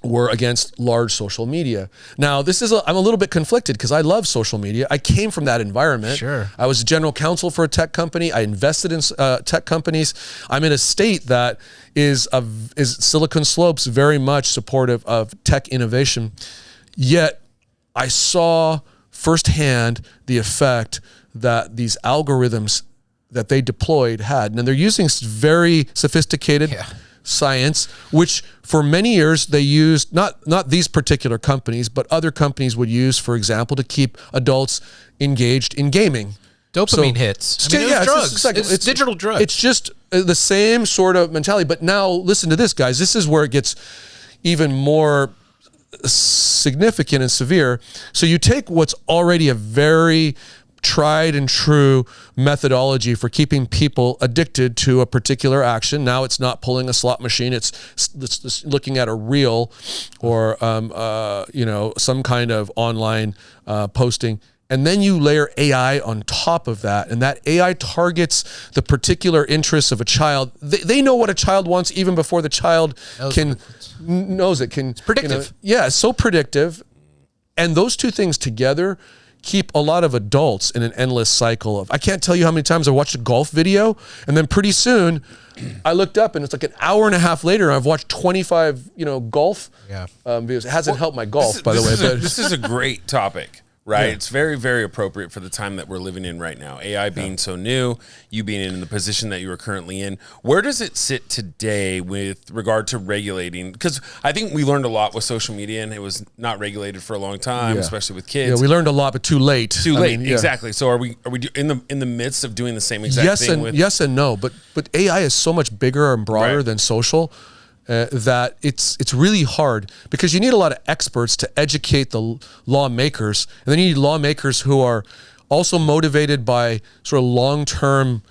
were against large social media. Now, I'm a little bit conflicted because I love social media. I came from that environment. Sure. I was general counsel for a tech company. I invested in tech companies. I'm in a state that is Silicon Slopes, very much supportive of tech innovation. Yet I saw firsthand the effect that these algorithms that they deployed had. And they're using very sophisticated science, which for many years they used, not these particular companies, but other companies would use, for example, to keep adults engaged in gaming. Dopamine hits. I mean, it's drugs. It's digital drugs. It's just the same sort of mentality. But now listen to this, guys. This is where it gets even more significant and severe. So you take what's already a very tried and true methodology for keeping people addicted to a particular action. Now it's not pulling a slot machine. It's looking at a reel or some kind of online posting. And then you layer AI on top of that, and that AI targets the particular interests of a child. They know what a child wants even before the child knows it. It's predictive. It's so predictive. And those two things together keep a lot of adults in an endless cycle of, I can't tell you how many times I watched a golf video, and then pretty soon I looked up and it's like an hour and a half later and I've watched 25, golf videos. It hasn't helped my golf, by the way. This is a great topic. Right. Yeah. It's very, very appropriate for the time that we're living in right now. AI being so new, you being in the position that you are currently in. Where does it sit today with regard to regulating? Because I think we learned a lot with social media, and it was not regulated for a long time, especially with kids. Yeah, we learned a lot, but too late. Exactly. So are we in the midst of doing the same exact thing? Yes and no. But AI is so much bigger and broader than social. That it's really hard, because you need a lot of experts to educate the lawmakers, and then you need lawmakers who are also motivated by sort of long-term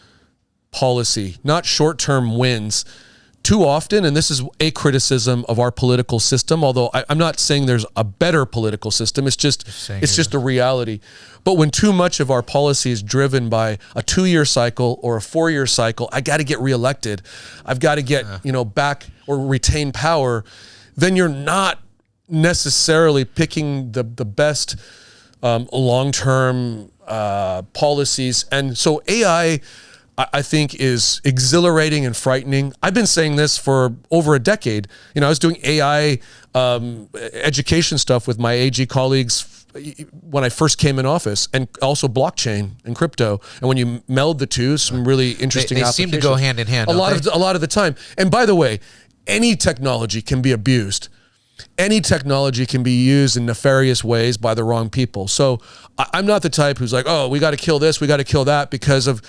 policy, not short-term wins. Too often, and this is a criticism of our political system, although I'm not saying there's a better political system, it's just the reality. But when too much of our policy is driven by a 2-year cycle or a 4-year cycle, I got to get reelected, I've got to get back or retain power, then you're not necessarily picking the best long-term policies. And so AI, I think, is exhilarating and frightening. I've been saying this for over a decade. I was doing AI education stuff with my AG colleagues when I first came in office, and also blockchain and crypto. And when you meld the two, some really interesting they seem to go hand in hand. A lot of the time. And by the way, any technology can be abused. Any technology can be used in nefarious ways by the wrong people. So I'm not the type who's like, oh, we got to kill this, we got to kill that, because of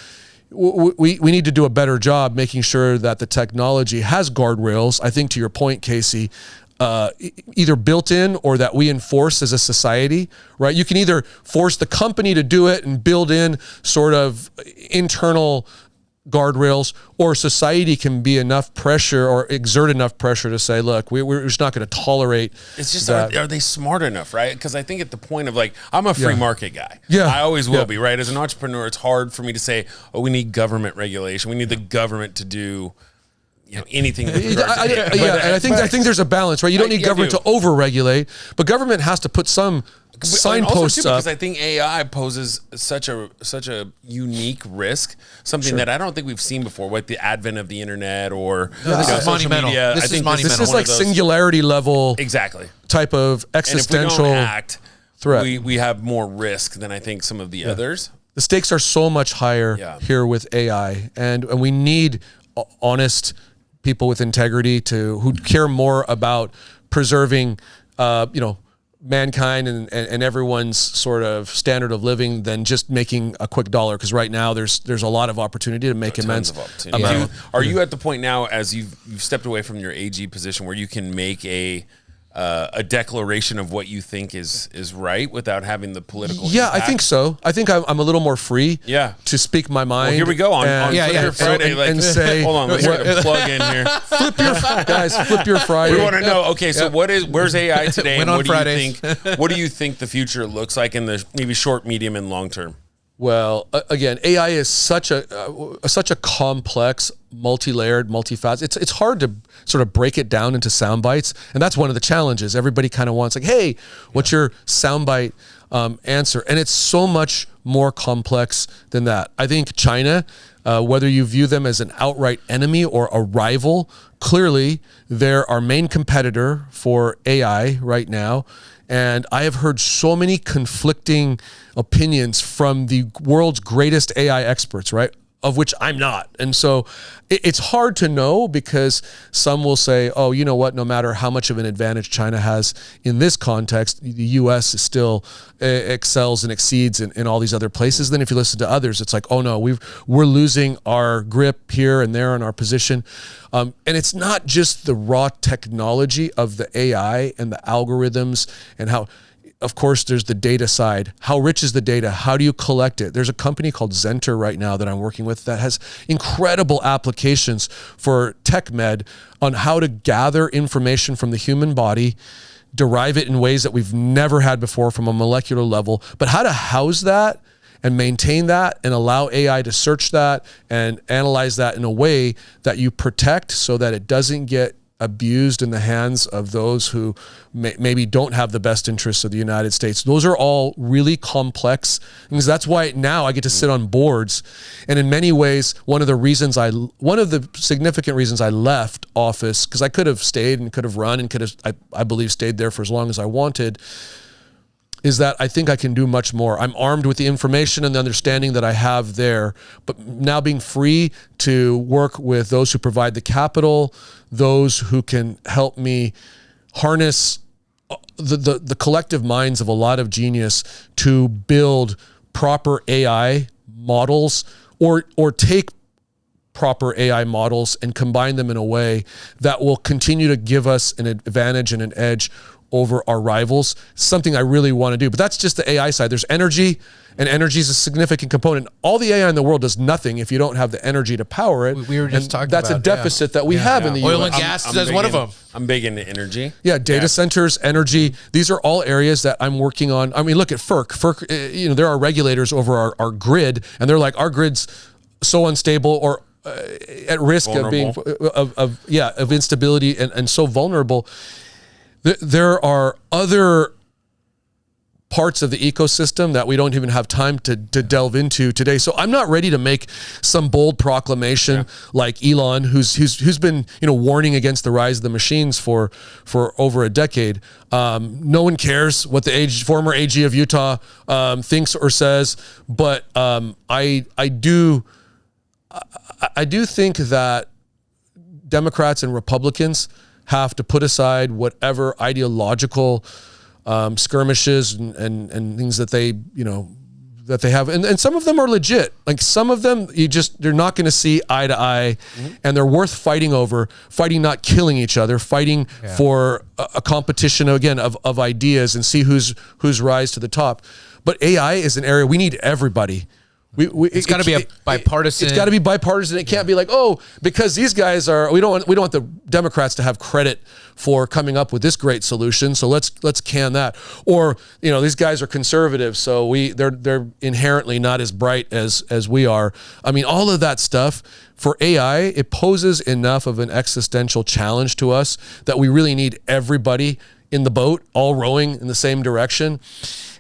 we need to do a better job making sure that the technology has guardrails. I think, to your point, Casey, either built in or that we enforce as a society, right? You can either force the company to do it and build in sort of internal guardrails, or society can be enough pressure or exert enough pressure to say, look, we're just not going to tolerate. It's just, are they smart enough, right? Because I think at the point of I'm a free market guy. Yeah. I always will be, right? As an entrepreneur, it's hard for me to say, oh, we need government regulation. We need the government to do anything. And I think there's a balance, right? You don't need government to over-regulate, but government has to put some signposts up. Because I think AI poses such a unique risk, something that I don't think we've seen before, with the advent of the internet or this is monumental. Media. This is monumental. This is like singularity level type of existential and if we don't act, threat. We have more risk than I think some of the others. The stakes are so much higher here with AI, and we need honest people with integrity who care more about preserving, mankind and everyone's sort of standard of living than just making a quick dollar. Because right now there's a lot of opportunity to make immense amount. Are you at the point now, as you've stepped away from your AG position, where you can make a declaration of what you think is right without having the political impact? I think so. I think I'm a little more free to speak my mind. Well, here we go on Friday. And say, hold on, let's get a plug in here. Flip your Friday. We want to know, okay, so where's AI today? Win and on Fridays. What do you think the future looks like in the maybe short, medium, and long term? Well, again, AI is such a complex, multi-layered, multifaceted. It's hard to sort of break it down into sound bites, and that's one of the challenges. Everybody kind of wants, like, hey, what's your soundbite answer? And it's so much more complex than that. I think China, whether you view them as an outright enemy or a rival, clearly they're our main competitor for AI right now. And I have heard so many conflicting opinions from the world's greatest AI experts, right? Of which I'm not. And so it's hard to know, because some will say, oh, you know what, no matter how much of an advantage China has in this context, the US still excels and exceeds in all these other places. Then if you listen to others, it's like, oh no, we're losing our grip here and there in our position. And it's not just the raw technology of the AI and the algorithms and how, of course, there's the data side. How rich is the data? How do you collect it? There's a company called Zenter right now that I'm working with that has incredible applications for tech med on how to gather information from the human body, derive it in ways that we've never had before from a molecular level, but how to house that and maintain that and allow AI to search that and analyze that in a way that you protect so that it doesn't get abused in the hands of those who maybe don't have the best interests of the United States. Those are all really complex things. That's why now I get to sit on boards. And in many ways, one of the significant reasons I left office, because I could have stayed and could have run and could have, I believe, stayed there for as long as I wanted, is that I think I can do much more. I'm armed with the information and the understanding that I have there, but now being free to work with those who provide the capital, those who can help me harness the collective minds of a lot of genius to build proper AI models or take proper AI models and combine them in a way that will continue to give us an advantage and an edge over our rivals. Something I really want to do. But that's just the AI side. There's energy, and energy is a significant component. All the AI in the world does nothing if you don't have the energy to power it. We were just talking about that's a deficit that we have in the oil US. and gas is one of them. I'm big into energy. Yeah, data centers, energy. These are all areas that I'm working on. I mean, look at FERC. FERC, there are regulators over our grid, and they're like, our grid's so unstable or at risk vulnerable. of instability and so vulnerable. There are other parts of the ecosystem that we don't even have time to delve into today. So I'm not ready to make some bold proclamation like Elon, who's been warning against the rise of the machines for over a decade. No one cares what the former AG of Utah thinks or says, but I do think that Democrats and Republicans have to put aside whatever ideological skirmishes and things that they have, and some of them are legit. Like some of them, they're not going to see eye to eye, and they're worth fighting over. Fighting, not killing each other. Fighting for a competition again of ideas and see who's rise to the top. But AI is an area we need everybody It's got to be a bipartisan. It's got to be bipartisan. It can't be like, oh, because these guys are. We don't want the Democrats to have credit for coming up with this great solution. So let's can that. Or these guys are conservative, so they're inherently not as bright as we are. I mean, all of that stuff for AI, it poses enough of an existential challenge to us that we really need everybody in the boat, all rowing in the same direction.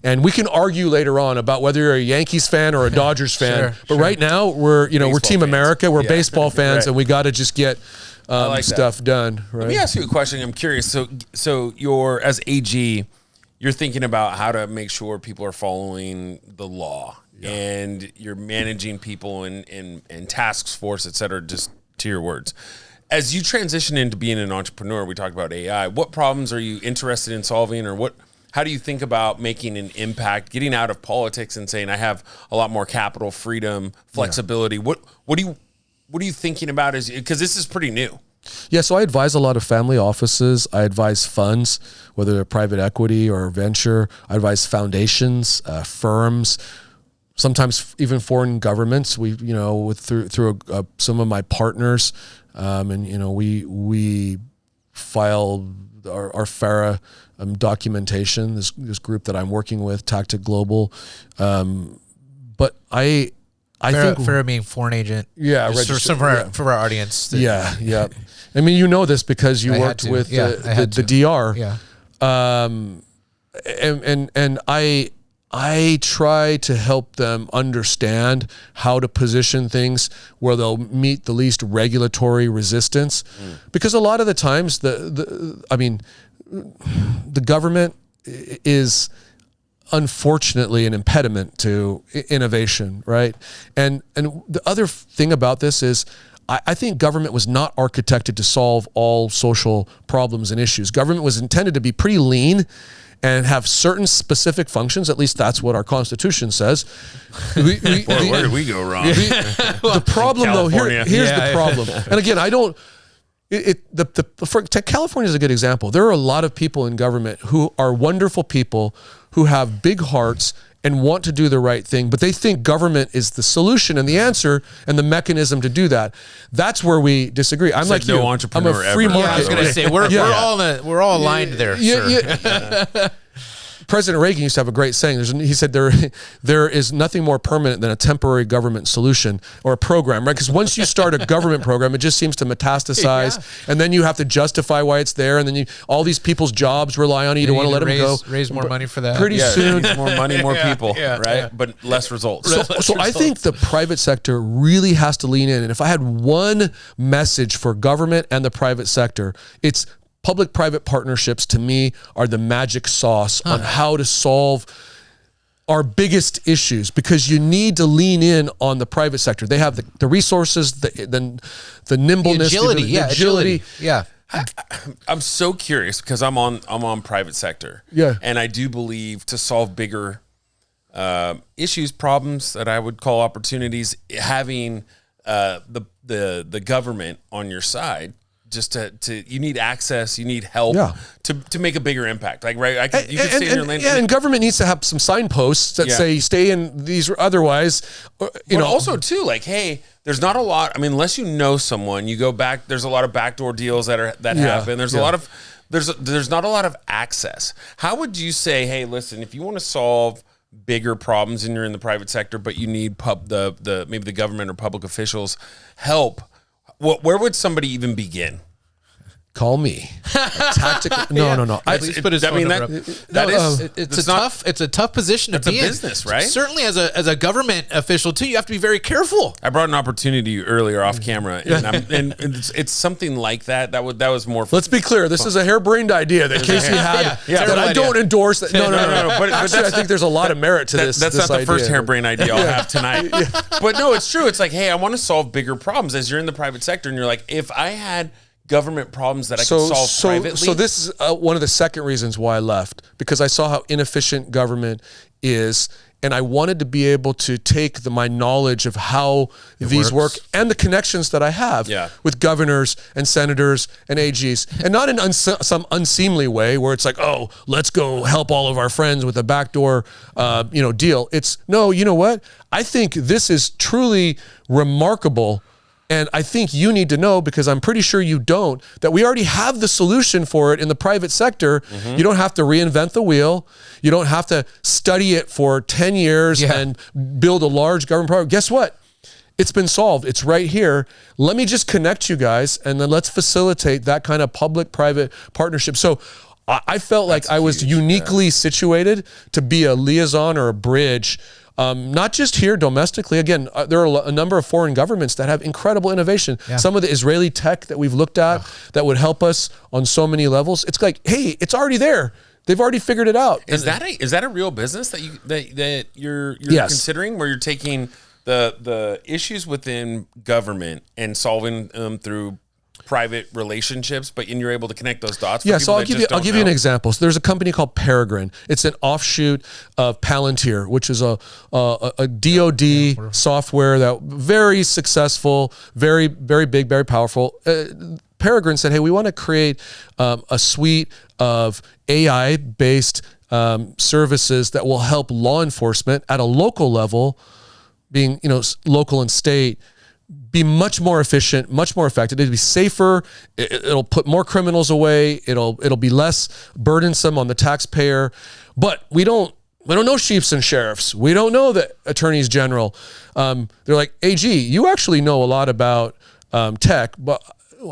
And we can argue later on about whether you're a Yankees fan or a Dodgers fan. But right now we're we're Team fans. America, we're baseball fans, right. And we got to just get stuff done. Right? Let me ask you a question. I'm curious. So you're, as AG, you're thinking about how to make sure people are following the law, and you're managing people in task force, et cetera, just to your words. As you transition into being an entrepreneur, we talked about AI. What problems are you interested in solving, or how do you think about making an impact, getting out of politics and saying, I have a lot more capital, freedom, flexibility? What are you thinking about? Because this is pretty new. Yeah, so I advise a lot of family offices. I advise funds, whether they're private equity or venture. I advise foundations, firms, sometimes even foreign governments. We, through some of my partners, and we file our FARA documentation. This group that I'm working with, Tactic Global, but I think FARA being foreign agent. Yeah, for our audience. Yeah. I mean, this because you worked with the DR. Yeah. And I try to help them understand how to position things where they'll meet the least regulatory resistance, because a lot of the times the government is unfortunately an impediment to innovation, right? And the other thing about this is I think government was not architected to solve all social problems and issues. Government was intended to be pretty lean and have certain specific functions. At least that's what our Constitution says. Where did we go wrong? The problem, though, here's the problem. And again, I don't. California is a good example. There are a lot of people in government who are wonderful people who have big hearts and want to do the right thing, but they think government is the solution and the answer and the mechanism to do that. That's where we disagree. I'm like no you. entrepreneur I'm a free ever. market. I was going to say we're all aligned there. Sir. President Reagan used to have a great saying. He said there is nothing more permanent than a temporary government solution or a program, right? Because once you start a government program, it just seems to metastasize, and then you have to justify why it's there, and then all these people's jobs rely on you. You don't want to let them go. Raise more money for that. Pretty soon, more money, more people, right? But less results. So I think the private sector really has to lean in. And if I had one message for government and the private sector, it's public-private partnerships, to me, are the magic sauce on how to solve our biggest issues, because you need to lean in on the private sector. They have the resources, the nimbleness, the agility. Yeah. I'm so curious because I'm on private sector. Yeah. And I do believe to solve bigger issues, problems that I would call opportunities, having the government on your side. Just to you need access, you need help to make a bigger impact. Like, right, you can stay in your lane. Yeah, and government needs to have some signposts that say stay in these, otherwise, also too, like, hey, there's not a lot. I mean, unless you know someone, you go back. There's a lot of backdoor deals that happen. There's a lot of there's not a lot of access. How would you say, hey, listen, if you want to solve bigger problems and you're in the private sector, but you need maybe the government or public officials help? Where would somebody even begin? Call me. Tactical. No. Please put his phone number up. It's a tough position to be in. It's a business, right? Certainly, as a government official too, you have to be very careful. I brought an opportunity earlier off camera, and it's something like that. That was more. Let's be clear. This is a hairbrained idea that Casey had that I don't endorse. That no. But actually, I think there's a lot of merit to this. That's not the first hairbrained idea I'll have tonight. But no, it's true. It's like, hey, I want to solve bigger problems. As you're in the private sector, and you're like, if I had government problems that I could solve privately. So this is one of the second reasons why I left, because I saw how inefficient government is, and I wanted to be able to take my knowledge of how these work and the connections that I have with governors and senators and AGs, and not in some unseemly way where it's like, oh, let's go help all of our friends with a backdoor, deal. It's no, you know what? I think this is truly remarkable. And I think you need to know, because I'm pretty sure you don't, that we already have the solution for it in the private sector. You don't have to reinvent the wheel. You don't have to study it for 10 years and build a large government program. Guess what? It's been solved. It's right here. Let me just connect you guys, and then let's facilitate that kind of public-private partnership. So I felt like I was uniquely situated to be a liaison or a bridge. Not just here domestically. Again, there are a number of foreign governments that have incredible innovation. Some of the Israeli tech that we've looked at that would help us on so many levels. It's like, hey, it's already there. They've already figured it out. Is that a real business that you're considering, where you're taking the issues within government and solving them through private relationships, but you're able to connect those dots? Yeah, so I'll give you an example. So there's a company called Peregrine. It's an offshoot of Palantir, which is a DoD software that very successful, very, very big, very powerful. Peregrine said, hey, we want to create a suite of AI-based services that will help law enforcement at a local level, being local and state, be much more efficient, much more effective. It'll be safer. It'll put more criminals away. It'll be less burdensome on the taxpayer. But we don't know chiefs and sheriffs. We don't know the attorneys general. They're like, AG, you actually know a lot about tech, but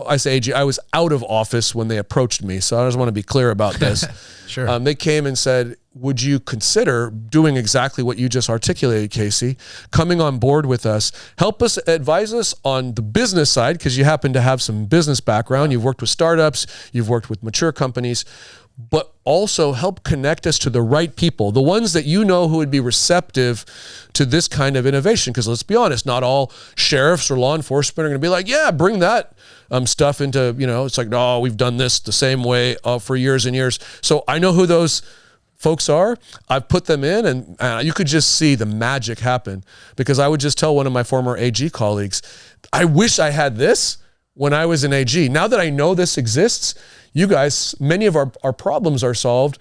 I say AG, I was out of office when they approached me, so I just want to be clear about this. Sure. They came and said, would you consider doing exactly what you just articulated, Casey, coming on board with us, help us, advise us on the business side, because you happen to have some business background. You've worked with startups, you've worked with mature companies, but also help connect us to the right people, the ones that you know who would be receptive to this kind of innovation. Because let's be honest, not all sheriffs or law enforcement are going to be like, yeah, bring that stuff into, it's like, no, we've done this the same way for years and years. So I know who those folks are. I've put them in, and you could just see the magic happen, because I would just tell one of my former AG colleagues, I wish I had this when I was an AG. Now that I know this exists, you guys, many of our problems are solved.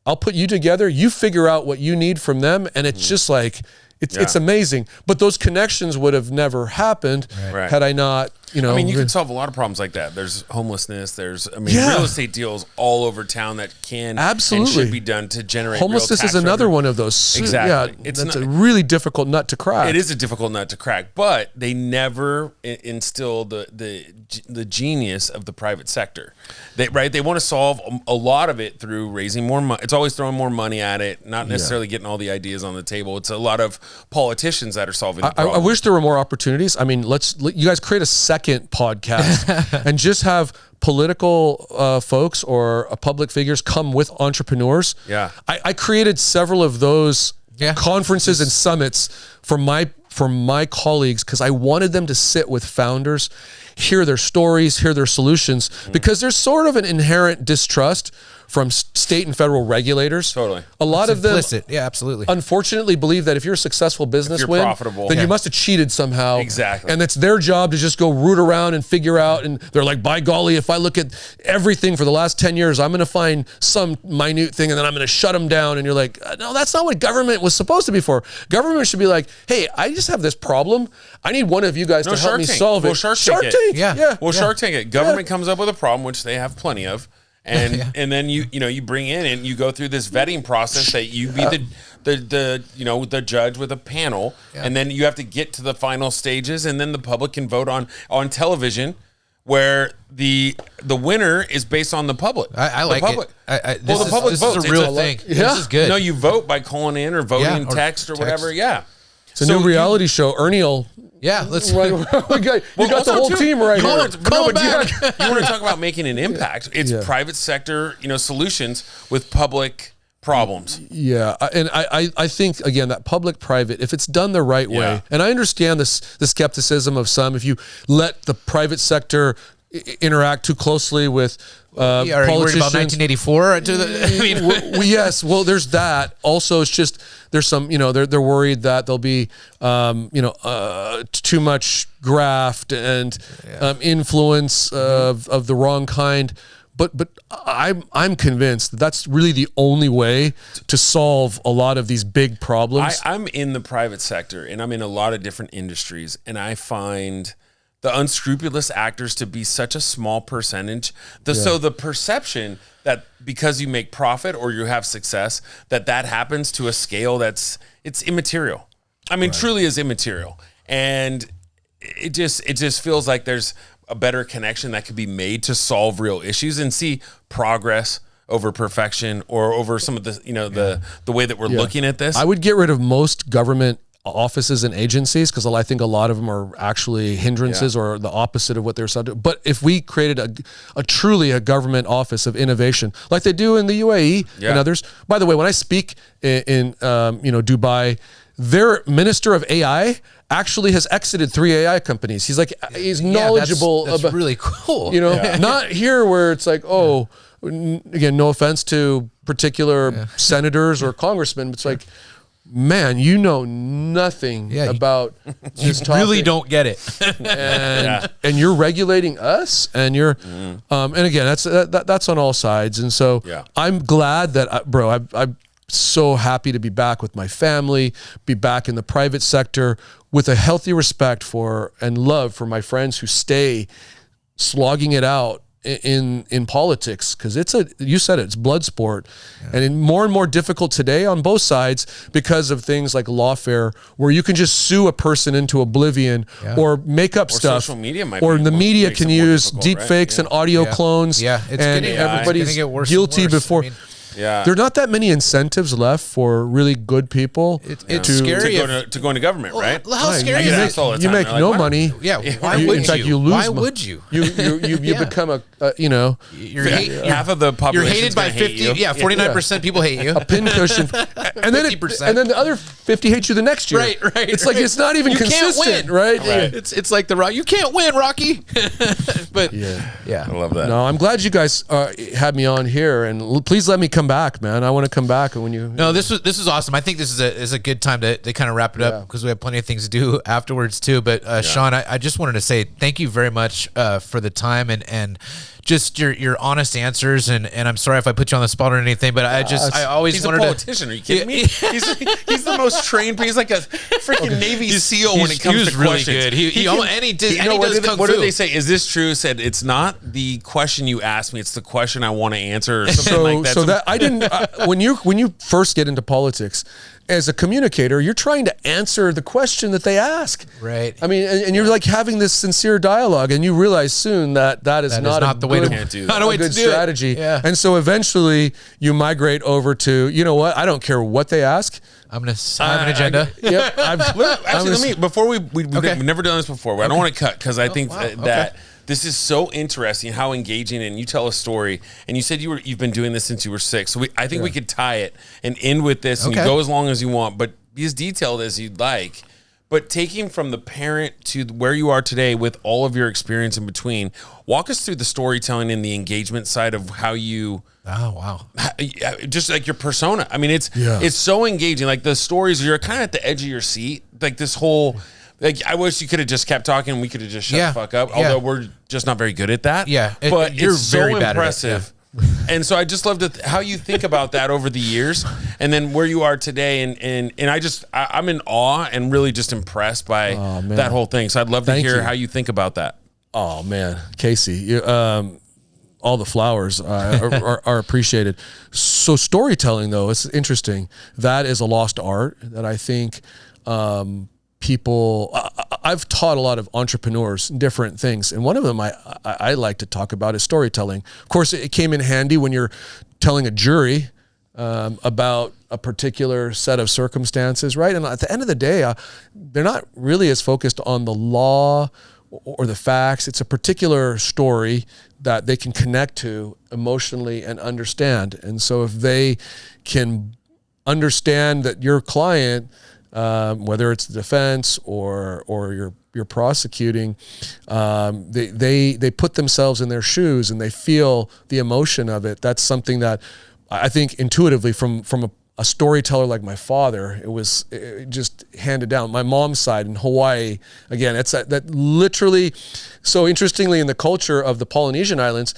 I'll put you together. You figure out what you need from them. And it's just like, it's amazing. But those connections would have never happened had I not, you can solve a lot of problems like that. There's homelessness. There's, real estate deals all over town that can and should be done to generate homelessness. Is another one of those. Exactly. Yeah, it's a really difficult nut to crack. It is a difficult nut to crack, but they never instill the genius of the private sector. They want to solve a lot of it through raising more money. It's always throwing more money at it, not necessarily getting all the ideas on the table. It's a lot of politicians that are solving the problem. I wish there were more opportunities. You guys create a second podcast and just have political folks or public figures come with entrepreneurs. Yeah, I created several of those conferences and summits for my colleagues, because I wanted them to sit with founders, hear their stories, hear their solutions, because there's sort of an inherent distrust from state and federal regulators. Totally. A lot of them, absolutely, unfortunately believe that if you're a successful businessman, profitable, then you must have cheated somehow. Exactly. And it's their job to just go root around and figure out, and they're like, by golly, if I look at everything for the last 10 years, I'm going to find some minute thing and then I'm going to shut them down. And you're like, no, that's not what government was supposed to be for. Government should be like, hey, I just have this problem. I need one of you guys to help me solve it. Well, Shark Tank. Yeah. Well, Shark Tank it. Government comes up with a problem, which they have plenty of. And then you bring in and you go through this vetting process that you be the judge with a panel, and then you have to get to the final stages, and then the public can vote on television, where the winner is based on the public. I like public. it. The public votes. This is a real thing. This is good. No, you vote by calling in or voting text or whatever. Yeah. It's a new reality show. Ernie will. Yeah, let's. You got the whole team right here. You want to talk about making an impact? It's private sector, solutions with public problems. Yeah, and I think, again, that public-private, if it's done the right way, and I understand the skepticism of some, if you let the private sector interact too closely with Are you worried about 1984? I mean, well, yes. Well, there's that. Also, it's just there's some. They're worried that there'll be too much graft and influence of the wrong kind. But I'm convinced that that's really the only way to solve a lot of these big problems. I'm in the private sector and I'm in a lot of different industries, and I find the unscrupulous actors to be such a small percentage. So the perception that because you make profit or you have success, that happens to a scale it's immaterial. I mean, truly is immaterial. And it just feels like there's a better connection that could be made to solve real issues and see progress over perfection or over some of the the way that we're looking at this. I would get rid of most government offices and agencies because I think a lot of them are actually hindrances or the opposite of what they're supposed to do. But if we created a truly government office of innovation like they do in the UAE and others. By the way, when I speak in Dubai, their minister of AI actually has exited 3 AI companies. He's knowledgeable. That's really cool. Not here where it's like, again, no offense to particular senators or congressmen, but it's like, man, you know nothing about this topic. Really don't get it. And you're regulating us, and you're and again, that's on all sides. And so I'm glad that I'm so happy to be back with my family, be back in the private sector with a healthy respect for and love for my friends who stay slogging it out in politics, because you said it's blood sport, and more and more difficult today on both sides because of things like lawfare, where you can just sue a person into oblivion or make up stuff. Social media might or be the media can use deep right? fakes and audio clones. And everybody's get worse guilty and worse. before. There are not that many incentives left for really good people. It's scary to go into government, right? How scary is it? You make no money. Why would in fact, you? you lose. Why would you? You become half of the population. You're hated by 50. 49% people hate you. A pincushion, and then 50%. and then the other 50 hate you the next year. Right. It's like it's not even consistent, right? It's like the Rock. You can't win, Rocky. But I love that. No, I'm glad you guys had me on here, and please let me come back, man. I want to come back, and when you. No, this was awesome. I think this is a good time to kind of wrap it up because we have plenty of things to do afterwards too. But Sean, I just wanted to say thank you very much for the time and just your honest answers, and I'm sorry if I put you on the spot or anything, but I always he's wanted a politician. Are you kidding me? He's the most trained. He's like a freaking Navy SEAL when it comes to really questions. Good. He does kung fu. What do they say? Is this true? Said it's not the question you asked me; it's the question I want to answer, or something like that. So that I didn't. When you first get into politics, as a communicator, you're trying to answer the question that they ask. Right. I mean, and you're like having this sincere dialogue, and you realize soon that is not the way to do that. Not a good strategy. Yeah. And so eventually you migrate over to, you know what? I don't care what they ask. I'm going to have an agenda. Before we've never done this before. I don't want to cut because I think that this is so interesting how engaging, and you tell a story, and you said you've been doing this since you were 6. So I think we could tie it and end with this, and you go as long as you want, but be as detailed as you'd like. But taking from the parent to where you are today with all of your experience in between, walk us through the storytelling and the engagement side of how you. Oh, wow. Just like your persona. I mean, it's so engaging. Like the stories, you're kind of at the edge of your seat. Like this whole. Like, I wish you could have just kept talking and we could have just shut the fuck up. Although we're just not very good at that. Yeah. But you're it's so very bad impressive. At it. And so I just love how you think about that over the years and then where you are today. And I'm in awe and really just impressed by that whole thing. So I'd love to hear how you think about that. Oh, man. Casey, all the flowers are appreciated. So storytelling, though, it's interesting. That is a lost art that I think people, I've taught a lot of entrepreneurs different things, and one of them I like to talk about is storytelling. Of course, it came in handy when you're telling a jury about a particular set of circumstances, right? And at the end of the day, they're not really as focused on the law or the facts. It's a particular story that they can connect to emotionally and understand. And so if they can understand that your client whether it's the defense or you're prosecuting, they put themselves in their shoes and they feel the emotion of it. That's something that I think intuitively from a storyteller like my father, it just handed down. My mom's side in Hawaii, again, it's that literally. So interestingly, in the culture of the Polynesian islands,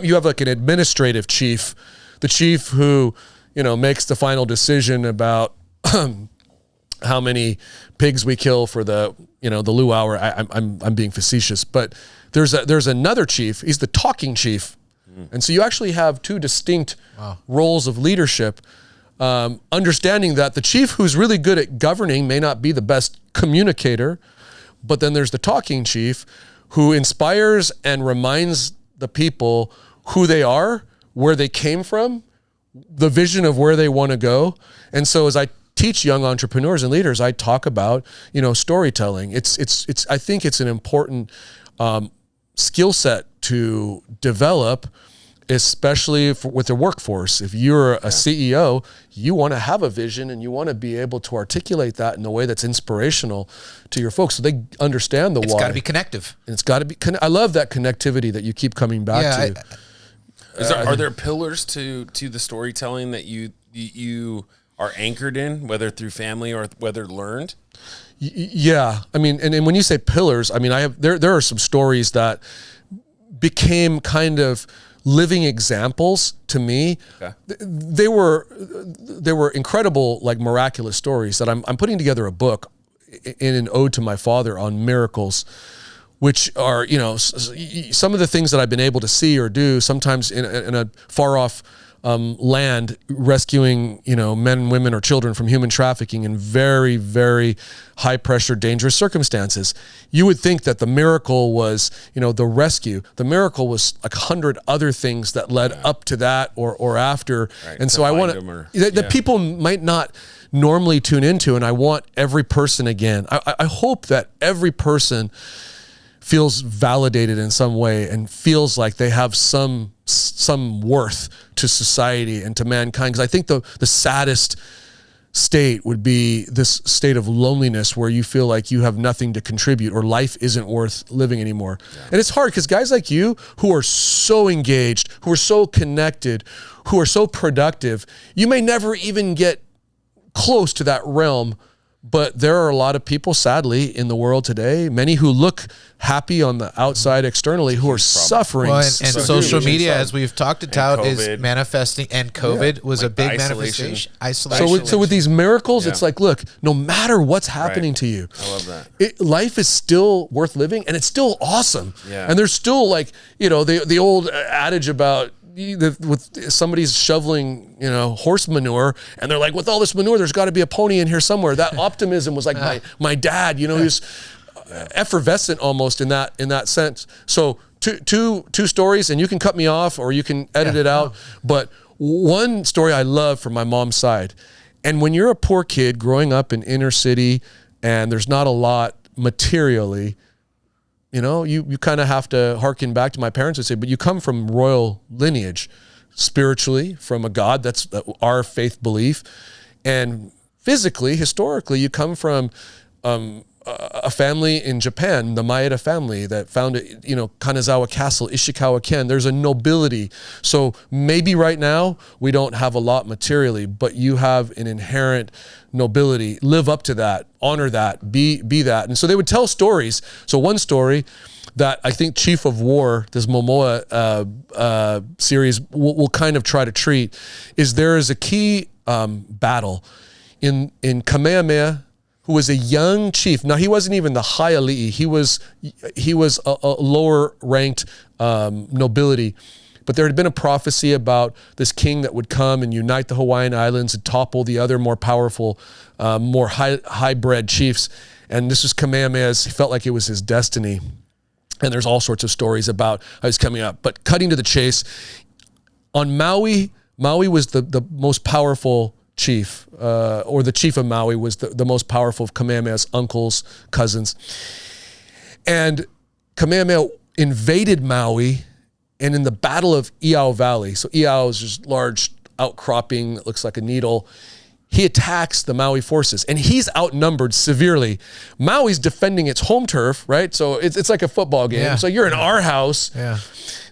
you have like an administrative chief, the chief who, makes the final decision about how many pigs we kill for the luau. I'm being facetious, but there's another chief. He's the talking chief, and so you actually have two distinct roles of leadership. Understanding that the chief who's really good at governing may not be the best communicator, but then there's the talking chief who inspires and reminds the people who they are, where they came from, the vision of where they want to go. And so as I teach young entrepreneurs and leaders, I talk about, storytelling. I think it's an important skill set to develop, especially with the workforce. If you're a CEO, you want to have a vision and you want to be able to articulate that in a way that's inspirational to your folks so they understand the why. It's got to be connective. And it's got to be, I love that connectivity that you keep coming back to. Are there pillars to the storytelling that you are anchored in, whether through family or whether learned? Yeah. I mean, and when you say pillars, I mean, there are some stories that became kind of living examples to me. Okay. They were incredible, like miraculous stories that I'm putting together a book in an ode to my father on miracles, which are, some of the things that I've been able to see or do sometimes in a far off land, rescuing, men and women or children from human trafficking in very, very high pressure, dangerous circumstances. You would think that the miracle was, the rescue. The miracle was like 100 other things that led up to that or after. Right, and so I want that people might not normally tune into, and I want every person again. I hope that every person feels validated in some way and feels like they have some worth to society and to mankind. Because I think the saddest state would be this state of loneliness where you feel like you have nothing to contribute or life isn't worth living anymore. Yeah. And it's hard because guys like you who are so engaged, who are so connected, who are so productive, you may never even get close to that realm. But there are a lot of people, sadly, in the world today, many who look happy on the outside externally, who are suffering. Well, and social media, as we've talked about, is manifesting, and COVID was a big manifestation. Isolation. So with these miracles, it's like, look, no matter what's happening to you, I love that. Life is still worth living, and it's still awesome. Yeah. And there's still the old adage about, with somebody's shoveling, horse manure, and they're like, with all this manure, there's got to be a pony in here somewhere. That optimism was like my dad, he was effervescent almost in that sense. So two stories, and you can cut me off or you can edit it out. But one story I love from my mom's side, and when you're a poor kid growing up in inner city and there's not a lot materially, you kind of have to hearken back to my parents and say, but you come from royal lineage, spiritually, from a God, that's our faith belief. And physically, historically, you come from a family in Japan, the Maeda family that founded, Kanazawa Castle, Ishikawa Ken. There's a nobility. So maybe right now we don't have a lot materially, but you have an inherent nobility. Live up to that, honor that, be that. And so they would tell stories. So one story that I think Chief of War, this Momoa series, will kind of try to treat is there is a key battle in Kamehameha, who was a young chief. Now, he wasn't even the high ali'i. He was a lower ranked nobility. But there had been a prophecy about this king that would come and unite the Hawaiian Islands and topple the other more powerful, more high-bred chiefs. And this was Kamehameha's, he felt like it was his destiny. And there's all sorts of stories about how he's coming up. But cutting to the chase, on Maui was the most powerful chief, or the chief of Maui was the most powerful of Kamehameha's uncles, cousins. And Kamehameha invaded Maui, and in the Battle of Iao Valley, so Iao is just large outcropping that looks like a needle, he attacks the Maui forces, and he's outnumbered severely. Maui's defending its home turf, right? So it's like a football game. Yeah. So you're in our house. Yeah.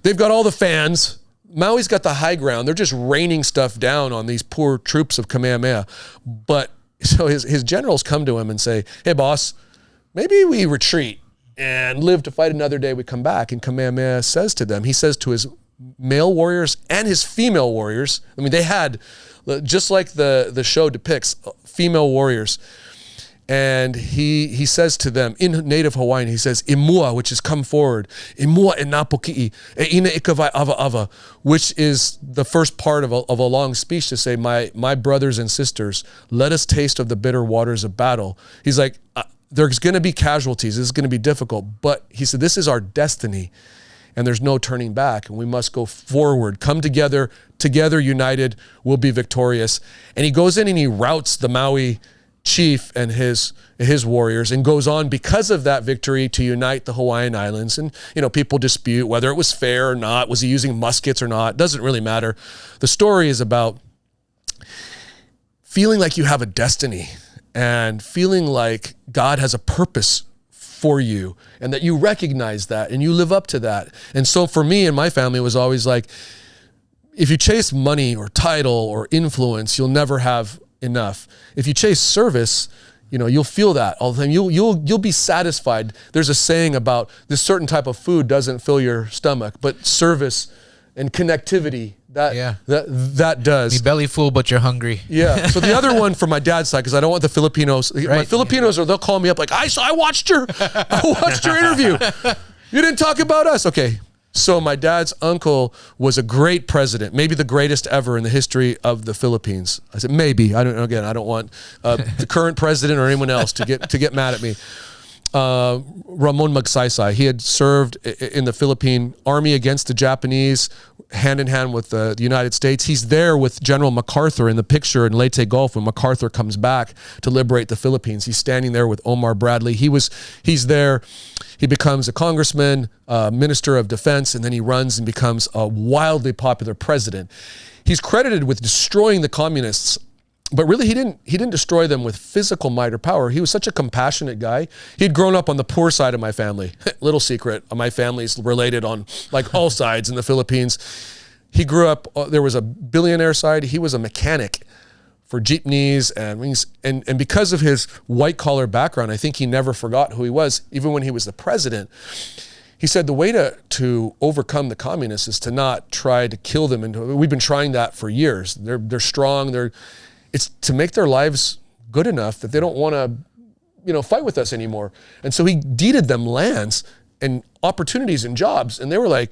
They've got all the fans. Maui's got the high ground. They're just raining stuff down on these poor troops of Kamehameha. But so his generals come to him and say, hey, boss, maybe we retreat and live to fight another day. We come back. And Kamehameha says to them, he says to his male warriors and his female warriors, I mean, they had, just like the show depicts, female warriors. And he says to them in native Hawaiian, he says, Imua, which is come forward, Imua e napoki'i, e ina ikawai ava ava, which is the first part of a long speech to say, my brothers and sisters, let us taste of the bitter waters of battle. He's like, there's going to be casualties. This is going to be difficult. But he said, this is our destiny. And there's no turning back. And we must go forward. Come together united, we'll be victorious. And he goes in and he routs the Maui chief and his warriors, and goes on because of that victory to unite the Hawaiian Islands. And, people dispute whether it was fair or not. Was he using muskets or not? Doesn't really matter. The story is about feeling like you have a destiny and feeling like God has a purpose for you, and that you recognize that and you live up to that. And so for me and my family, it was always like, if you chase money or title or influence, you'll never have enough. If you chase service, you'll feel that all the time. You'll be satisfied. There's a saying about this certain type of food doesn't fill your stomach, but service and connectivity, that does. Be belly full, but you're hungry. Yeah. So the other one from my dad's side, because I don't want the Filipinos. Right. My Filipinos, they'll call me up like, I watched your interview. You didn't talk about us. Okay. So my dad's uncle was a great president, maybe the greatest ever in the history of the Philippines. I said maybe. I don't want the current president or anyone else to get mad at me. Ramon Magsaysay, he had served in the Philippine army against the Japanese, hand in hand with the United States. He's there with General MacArthur in the picture in Leyte Gulf when MacArthur comes back to liberate the Philippines. He's standing there with Omar Bradley. He's there. He becomes a congressman, minister of defense, and then he runs and becomes a wildly popular president. He's credited with destroying the communists, but really he didn't destroy them with physical might or power. He was such a compassionate guy. He'd grown up on the poor side of my family. Little secret, my family's related on like all sides in the Philippines. He grew up, there was a billionaire side. He was a mechanic for jeepneys, and because of his white collar background, I think he never forgot who he was, even when he was the president. He said the way to overcome the communists is to not try to kill them. And we've been trying that for years. They're strong. It's to make their lives good enough that they don't want to, fight with us anymore. And so he deeded them lands and opportunities and jobs. And they were like,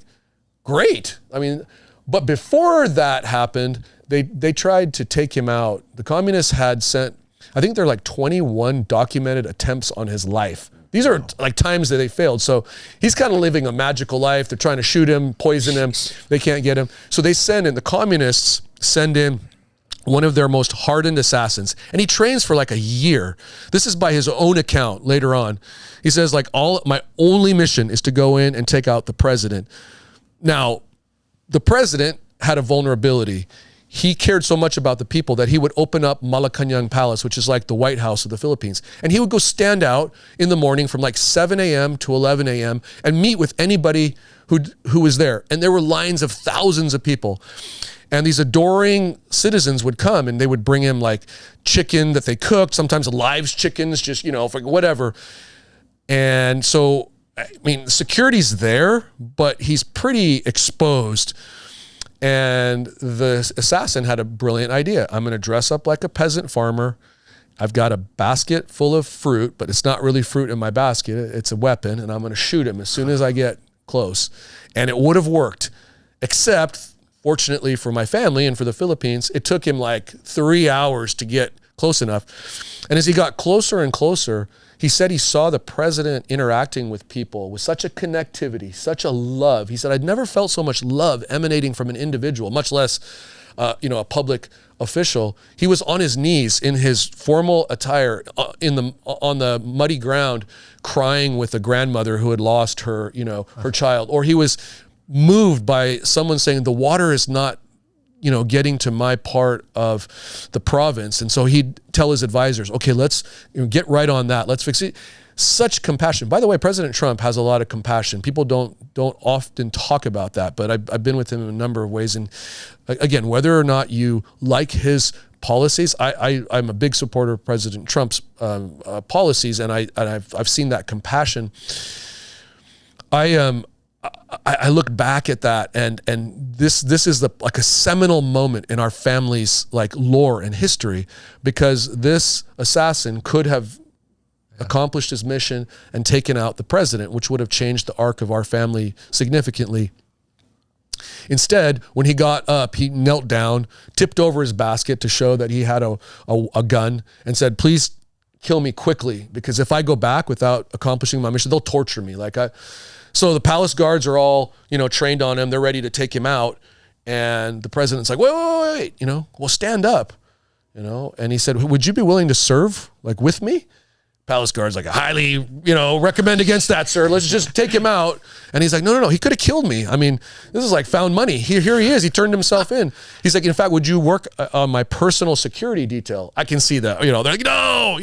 great. But before that happened, they tried to take him out. The communists had sent, I think there are like 21 documented attempts on his life. These are like times that they failed. So he's kind of living a magical life. They're trying to shoot him, poison him. They can't get him. So the communists send in one of their most hardened assassins. And he trains for like a year. This is by his own account later on. He says, my only mission is to go in and take out the president. Now, the president had a vulnerability. He cared so much about the people that he would open up Malacañang Palace, which is like the White House of the Philippines. And he would go stand out in the morning from like 7 a.m. to 11 a.m. and meet with anybody who was there. And there were lines of thousands of people. And these adoring citizens would come and they would bring him like chicken that they cooked, sometimes live chickens, just, for whatever. And so, security's there, but he's pretty exposed. And the assassin had a brilliant idea. I'm going to dress up like a peasant farmer. I've got a basket full of fruit, but it's not really fruit in my basket. It's a weapon, and I'm going to shoot him as soon as I get close. And it would have worked, except, fortunately for my family and for the Philippines, it took him like 3 hours to get close enough. And as he got closer and closer, he said he saw the president interacting with people with such a connectivity, such a love. He said, I'd never felt so much love emanating from an individual, much less, a public official. He was on his knees in his formal attire on the muddy ground, crying with a grandmother who had lost her child. Or he was moved by someone saying, the water is not getting to my part of the province. And so he'd tell his advisors, okay, let's get right on that. Let's fix it. Such compassion. By the way, President Trump has a lot of compassion. People don't often talk about that, but I've been with him in a number of ways. And again, whether or not you like his policies, I'm a big supporter of President Trump's policies, and I've seen that compassion. I look back at that, and this is like a seminal moment in our family's like lore and history, because this assassin could have accomplished his mission and taken out the president, which would have changed the arc of our family significantly. Instead, when he got up, he knelt down, tipped over his basket to show that he had a gun, and said, "Please kill me quickly, because if I go back without accomplishing my mission, they'll torture me." So the palace guards are all, trained on him. They're ready to take him out. And the president's like, wait, well, stand up, And he said, "Would you be willing to serve with me?" Palace guard's like, "I highly, recommend against that, sir. Let's just take him out." And he's like, no. He could have killed me. I mean, this is like found money. Here he is. He turned himself in. He's like, "In fact, would you work on my personal security detail?" I can see that. They're like, "No,"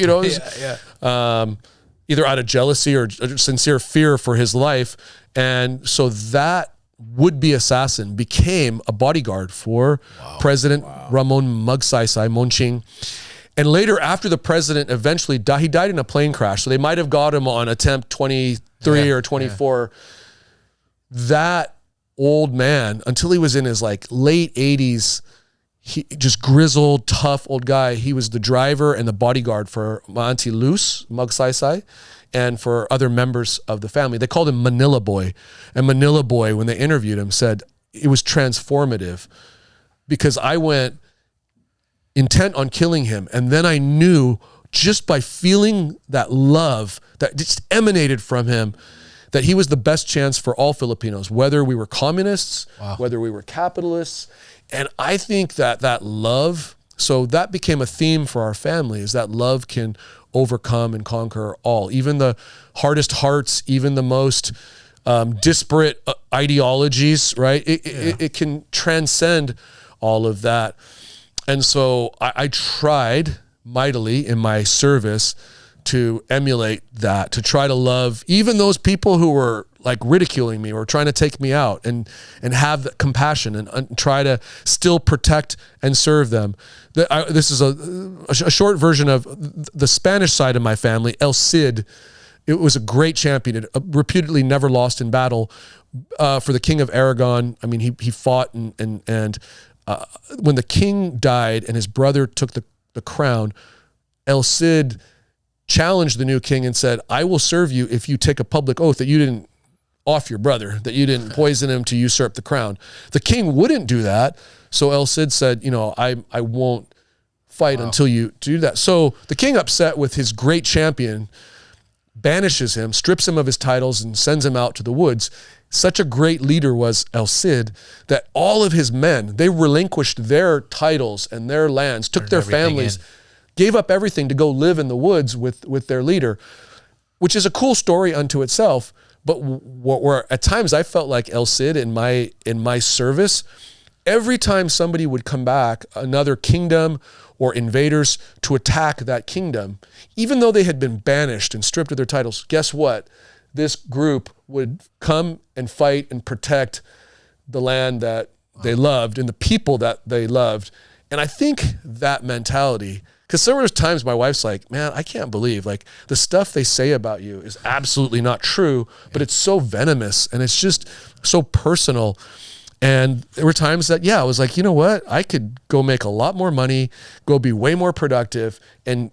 either out of jealousy or sincere fear for his life. And so that would-be assassin became a bodyguard for President Ramon Magsaysay Monching. And later, after the president eventually died, he died in a plane crash. So they might have got him on attempt 23 or 24. That old man, until he was in his late 80s, he just grizzled, tough old guy. He was the driver and the bodyguard for my Auntie Luz Magsaysay and for other members of the family. They called him Manila Boy. And Manila Boy, when they interviewed him, said it was transformative, because I went intent on killing him. And then I knew, just by feeling that love that just emanated from him, that he was the best chance for all Filipinos, whether we were communists, whether we were capitalists. And I think that love, so that became a theme for our family, is that love can overcome and conquer all, even the hardest hearts, even the most disparate ideologies, right? It can transcend all of that. And so I tried mightily in my service to emulate that, to try to love even those people who were ridiculing me or trying to take me out, and have compassion and try to still protect and serve them. This is a short version of the Spanish side of my family. El Cid, it was a great champion. It reputedly never lost in battle for the King of Aragon. I mean, he fought and when the king died and his brother took the crown, El Cid challenged the new king and said, "I will serve you if you take a public oath that you didn't off your brother, that you didn't poison him to usurp the crown." The king wouldn't do that. So El Cid said, I won't fight until you do that. So the king, upset with his great champion, banishes him, strips him of his titles, and sends him out to the woods. Such a great leader was El Cid that all of his men, they relinquished their titles and their lands, took their families, gave up everything to go live in the woods with their leader, which is a cool story unto itself. But where at times I felt like El Cid in my service, every time somebody would come back, another kingdom or invaders, to attack that kingdom, even though they had been banished and stripped of their titles, guess what? This group would come and fight and protect the land that they loved and the people that they loved. And I think that mentality, because there was times my wife's like, "Man, I can't believe the stuff they say about you is absolutely not true, but it's so venomous and it's just so personal." And there were times that, I was like, you know what? I could go make a lot more money, go be way more productive, and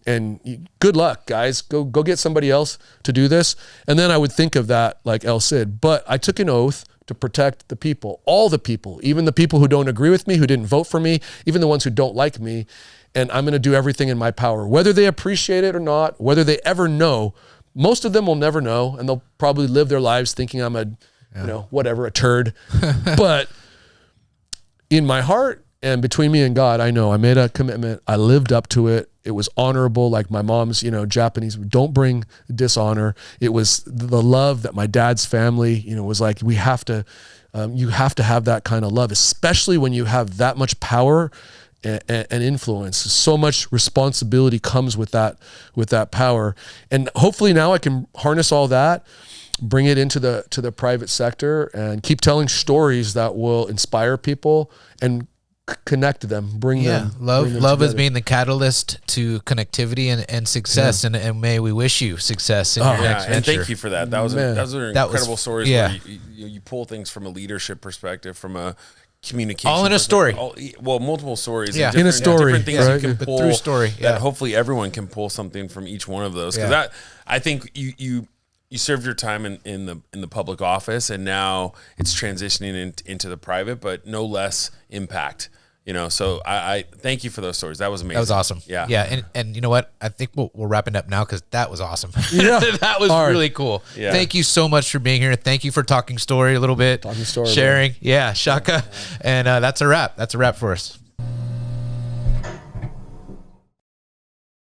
good luck, guys. Go get somebody else to do this. And then I would think of that like El Cid. But I took an oath to protect the people, all the people, even the people who don't agree with me, who didn't vote for me, even the ones who don't like me. And I'm going to do everything in my power, whether they appreciate it or not, whether they ever know. Most of them will never know, and they'll probably live their lives thinking I'm a turd. But in my heart and between me and God, I know I made a commitment. I lived up to it. It was honorable, like my mom's, Japanese, don't bring dishonor. It was the love that my dad's family, was like, we have to, you have to have that kind of love, especially when you have that much power and influence. So much responsibility comes with that power. And hopefully now I can harness all that, bring it into the private sector, and keep telling stories that will inspire people and connect them, bring them. Love as being the catalyst to connectivity and success. And may we wish you success in your next venture. And thank you for that. Those are incredible stories. Yeah. Where you pull things from a leadership perspective, from a communication, all in a story. Multiple stories. Yeah. In a story, different things right? you can pull through story. that hopefully everyone can pull something from each one of those. Because I think you served your time in the public office, and now it's transitioning into the private, but no less impact. So I thank you for those stories. That was amazing. That was awesome. Yeah. And you know what? I think we're wrapping up now because that was awesome. Yeah. That was really cool. Yeah. Thank you so much for being here. Thank you for talking story a little bit. Talking story. Sharing. Yeah. Shaka. And that's a wrap. That's a wrap for us.